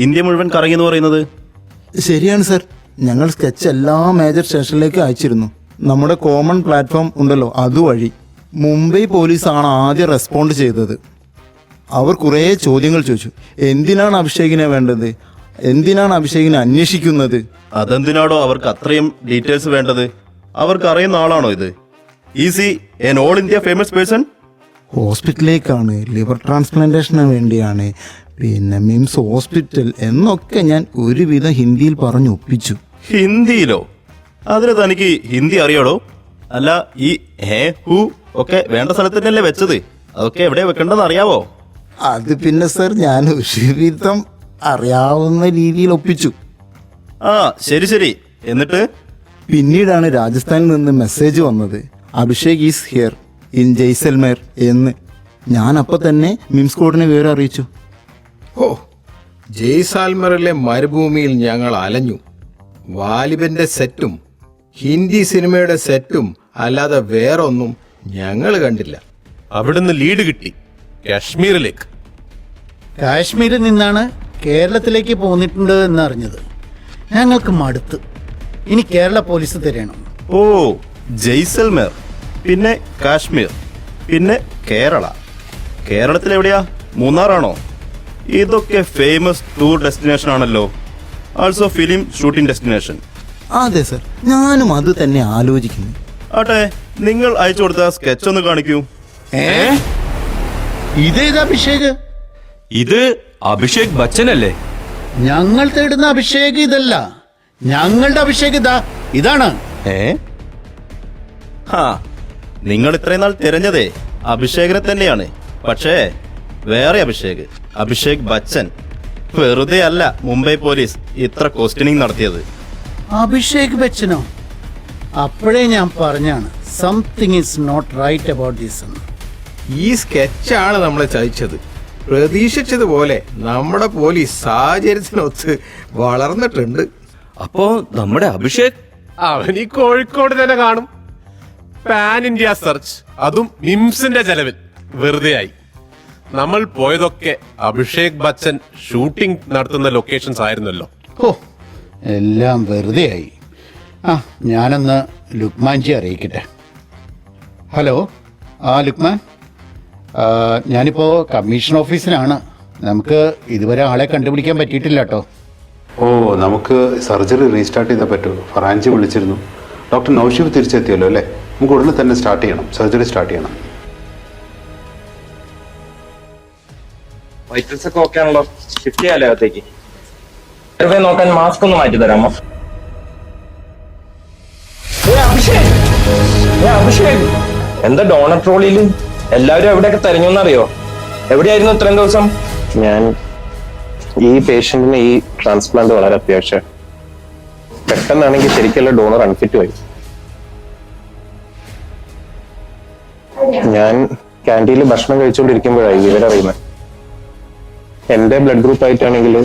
ഇന്ത്യ മുഴുവൻ കറങ്ങി എന്ന് പറയുന്നത്? ശരിയാണ് സർ, ഞങ്ങൾ സ്കെച്ച് എല്ലാ മേജർ സ്റ്റേഷനിലേക്ക് അയച്ചിരുന്നു. നമ്മുടെ കോമൺ പ്ലാറ്റ്ഫോം ഉണ്ടല്ലോ, അതുവഴി. മുംബൈ പോലീസാണ് ആദ്യം റെസ്പോണ്ട് ചെയ്തത്. അവർ കുറേ ചോദ്യങ്ങൾ ചോദിച്ചു. എന്തിനാണ് അഭിഷേകിനെ വേണ്ടത്, എന്തിനാണ് അഭിഷേകിനെ അന്വേഷിക്കുന്നത്? അതെന്തിനാടോ അവർക്ക് അത്രയും ഡീറ്റെയിൽസ് വേണ്ടത്? അവർക്ക് അറിയുന്ന ആളാണോ ഇത്? Is an all India famous person. ഹോസ്പിറ്റലിലേക്കാണ്, ലിവർ ട്രാൻസ്പ്ലാന്റേഷന് വേണ്ടിയാണ്, പിന്നെ മിംസ് ഹോസ്പിറ്റൽ എന്നൊക്കെ ഞാൻ ഒരുവിധം ഹിന്ദിയിൽ പറഞ്ഞു ഒപ്പിച്ചു. ഹിന്ദിയിലോ? അതിന് തനിക്ക് ഹിന്ദി അറിയാടോ? അല്ല, ഈ ഹേ ഹു ഒക്കെ വേണ്ട സ്ഥലത്ത് തന്നെയല്ലേ വെച്ചത്? അതൊക്കെ എവിടെ വെക്കേണ്ടതെന്ന് അറിയാവോ? അത് പിന്നെ സർ, ഞാൻ ഒരുവിധം അറിയാവുന്ന രീതിയിൽ ഒപ്പിച്ചു. ആ ശരി ശരി, എന്നിട്ട്? പിന്നീടാണ് രാജസ്ഥാനിൽ നിന്ന് മെസ്സേജ് വന്നത്, Abhishek is here in Jaisalmer എന്ന്. ഞാൻ അപ്പോൾ തന്നെ മിംസ് കോഡിനെ വിവരം അറിയിച്ചു. ഓ, ജയ്സാൽമറിലെ മരുഭൂമിയിൽ ഞങ്ങൾ അലഞ്ഞു. വാലിബന്റെ സെറ്റും ഹിന്ദി സിനിമയുടെ സെറ്റും അല്ലാതെ വേറൊന്നും ഞങ്ങൾ കണ്ടില്ല. അവിടുന്ന് ലീഡ് കിട്ടി കാശ്മീരിലേക്ക്. കാശ്മീരിൽ നിന്നാണ് കേരളത്തിലേക്ക് പോന്നിട്ടുണ്ട് എന്നറിഞ്ഞത്. ഞങ്ങൾക്ക് മടുത്ത്. ഇനി കേരള പോലീസ് തരണം. ഓ, ജയ്സൽമേർ, പിന്നെ കാശ്മീർ, പിന്നെ കേരള. കേരളത്തിൽ എവിടെയാ? മൂന്നാറാണോ? ഇതൊക്കെ ഫേമസ് ടൂർ ഡെസ്റ്റിനേഷൻ ആണല്ലോ. Also film shooting destination. അതെ സർ, ഞാനും അത് തന്നെ ആലോചിക്കുന്നു. ആട്ടെ, നിങ്ങൾ അയച്ചു കൊടുത്ത സ്കെച്ച് ഒന്ന് കാണിക്കൂ. ഇതേത് അഭിഷേക്? ഇത് അഭിഷേക് ബച്ചൻ അല്ലേ? ഞങ്ങൾ തേടുന്ന അഭിഷേക് ഇതല്ല. ഞങ്ങളുടെ അഭിഷേക് ഇതാണ്. നിങ്ങൾ ഇത്രയും നാൾ തിരഞ്ഞതേ അഭിഷേകിനെ തന്നെയാണ്. പക്ഷേ വേറെ അഭിഷേക്, അഭിഷേക് ബച്ചൻ. വെറുതെ അല്ല മുംബൈ പോലീസ് ഇത്ര ക്വസ്റ്റ്യനിങ് നടത്തിയത്. അഭിഷേക് ബച്ചനോ? അപ്പോഴേ ഞാൻ പറഞ്ഞാണ്, something is not right about this. ഈ സ്കെച്ചാണ് നമ്മളെ ചതിച്ചത്. പ്രതീക്ഷിച്ചതുപോലെ നമ്മുടെ പോലീസ് സാഹചര്യത്തിനൊത്ത് വളർന്നിട്ടുണ്ട്. അപ്പോ നമ്മുടെ അഭിഷേക് അവൻ ഈ കോഴിക്കോട് തന്നെ കാണും. പാൻ ഇന്ത്യ സെർച്ച്, അതും മിംസിന്റെ ചെലവിൽ. വെറുതെ ആയി. നമ്മൾ പോയതൊക്കെ അഭിഷേക് ബച്ചൻ ഷൂട്ടിംഗ് നടത്തുന്ന ലൊക്കേഷൻസ് ആയിരുന്നല്ലോ. ഓ, എല്ലാം വെറുതെ ആയി. ഞാനൊന്ന് ലുക്മാൻജി അറിയിക്കട്ടെ. ഹലോ, ലുക്മാൻ, ഞാനിപ്പോൾ കമ്മീഷൻ ഓഫീസിലാണ്. നമുക്ക് ഇതുവരെ ആളെ കണ്ടുപിടിക്കാൻ പറ്റിയിട്ടില്ല കേട്ടോ. ഓ, നമുക്ക് സർജറി റീസ്റ്റാർട്ട് ചെയ്താൽ പറ്റുമോ? ഫറാഞ്ചി വിളിച്ചിരുന്നു. ഡോക്ടർ നൗഷീഫ് തിരിച്ചെത്തിയല്ലോ അല്ലേ? നമുക്ക് ഉടനെ തന്നെ സ്റ്റാർട്ട് ചെയ്യണം, സർജറി സ്റ്റാർട്ട് ചെയ്യണം. വൈറ്റൽസ് ഒക്കെ ഓക്കെ ആണല്ലോ, ഷിഫ്റ്റ് ചെയ്യാലോ അകത്തേക്ക്. നോക്കാൻ മാസ്ക് ഒന്ന് മാറ്റി തരാമോ? അഭിഷേക്, എന്താ ഡോണർ ട്രോളിയില് എല്ലാവരും എവിടെയൊക്കെ തെരഞ്ഞെന്നറിയോ? എവിടെയായിരുന്നു ഇത്രയും ദിവസം? ഞാൻ ഈ പേഷ്യന്റിന് ഈ ട്രാൻസ്പ്ലാന്റ് വളരെ അത്യാവശ്യം. പെട്ടെന്നാണെങ്കിൽ ശരിക്കുള്ള ഡോണർ അൺഫിറ്റ് ആയി. ഞാൻ ക്യാൻറ്റീനിൽ ഭക്ഷണം കഴിച്ചുകൊണ്ടിരിക്കുമ്പോഴായി ഇവരറിയുന്നത്. എന്റെ ബ്ലഡ് ഗ്രൂപ്പ് ആയിട്ടാണെങ്കിൽ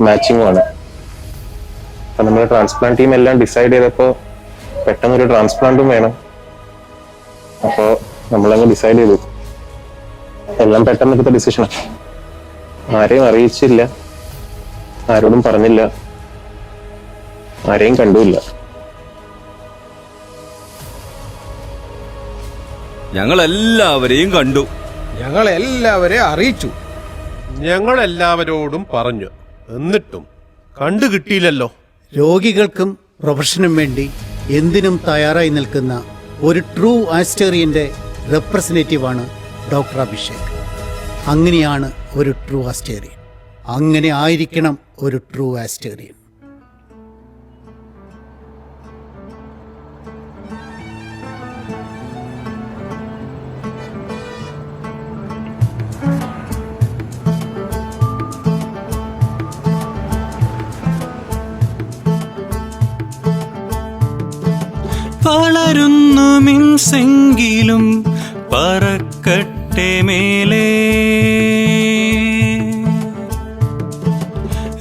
മാച്ചിങ്ങുമാണ്. അപ്പൊ നമ്മുടെ ട്രാൻസ്പ്ലാന്റ് ടീം എല്ലാം ഡിസൈഡ് ചെയ്തപ്പോ പെട്ടെന്നൊരു ട്രാൻസ്പ്ലാന്റും വേണം. അപ്പോ നമ്മളങ്ങ് ഡിസൈഡ് ചെയ്തു. എല്ലാം പെട്ടെന്ന് എടുത്ത ഡിസിഷനാണ്. ആരെയും അറിയിച്ചില്ല, ആരോടും പറഞ്ഞില്ല, ആരെയും കണ്ടുമില്ല. ഞങ്ങളെല്ലാവരെയും കണ്ടു, ഞങ്ങളെല്ലാവരെയും അറിയിച്ചു, ഞങ്ങളെല്ലാവരോടും പറഞ്ഞു. എന്നിട്ടും കണ്ടു കിട്ടിയില്ലല്ലോ. രോഗികൾക്കും പ്രൊഫഷനും വേണ്ടി എന്തിനും തയ്യാറായി നിൽക്കുന്ന ഒരു ട്രൂ ആസ്റ്റേറിയന്റെ റെപ്രസെന്റേറ്റീവാണ് ഡോക്ടർ അഭിഷേക്. അങ്ങനെയാണ് ഒരു ട്രൂ ആസ്റ്റേറിയൻ. അങ്ങനെ ആയിരിക്കണം ഒരു ട്രൂ ആസ്റ്റേറിയൻ. വളരുന്നു മിൻസെങ്കിലും പറക്കട്ടെ മേലേ,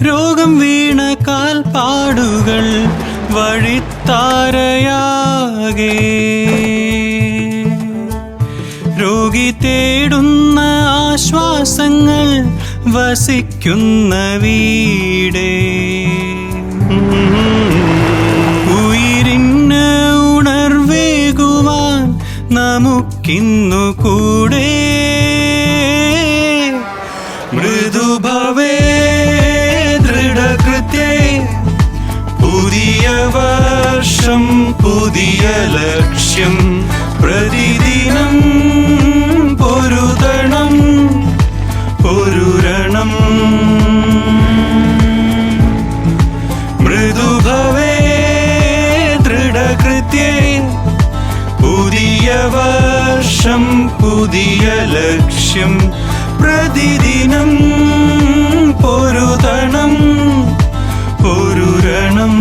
രോഗം വീണ കാൽപ്പാടുകൾ വഴിത്താരയാകെ, രോഗി തേടുന്ന ആശ്വാസങ്ങൾ വസിക്കുന്ന വീടേ, ഉയിരിന് ഉണർവേകുവാൻ നമുക്കിന്നു കൂടെ. മൃദുഭവേ ദൃഢകൃത്യേ, പുതിയ വർഷം പുതിയ ലക്ഷ്യം, പ്രതിദിനം പൊരുതണം പൊരുരണം. മൃദുഭവേ ദൃഢകൃത്യേ, പുതിയ വർഷം പുതിയ ലക്ഷ്യം, പ്രതിദിനം പൊരുതണം പൊരുരണം.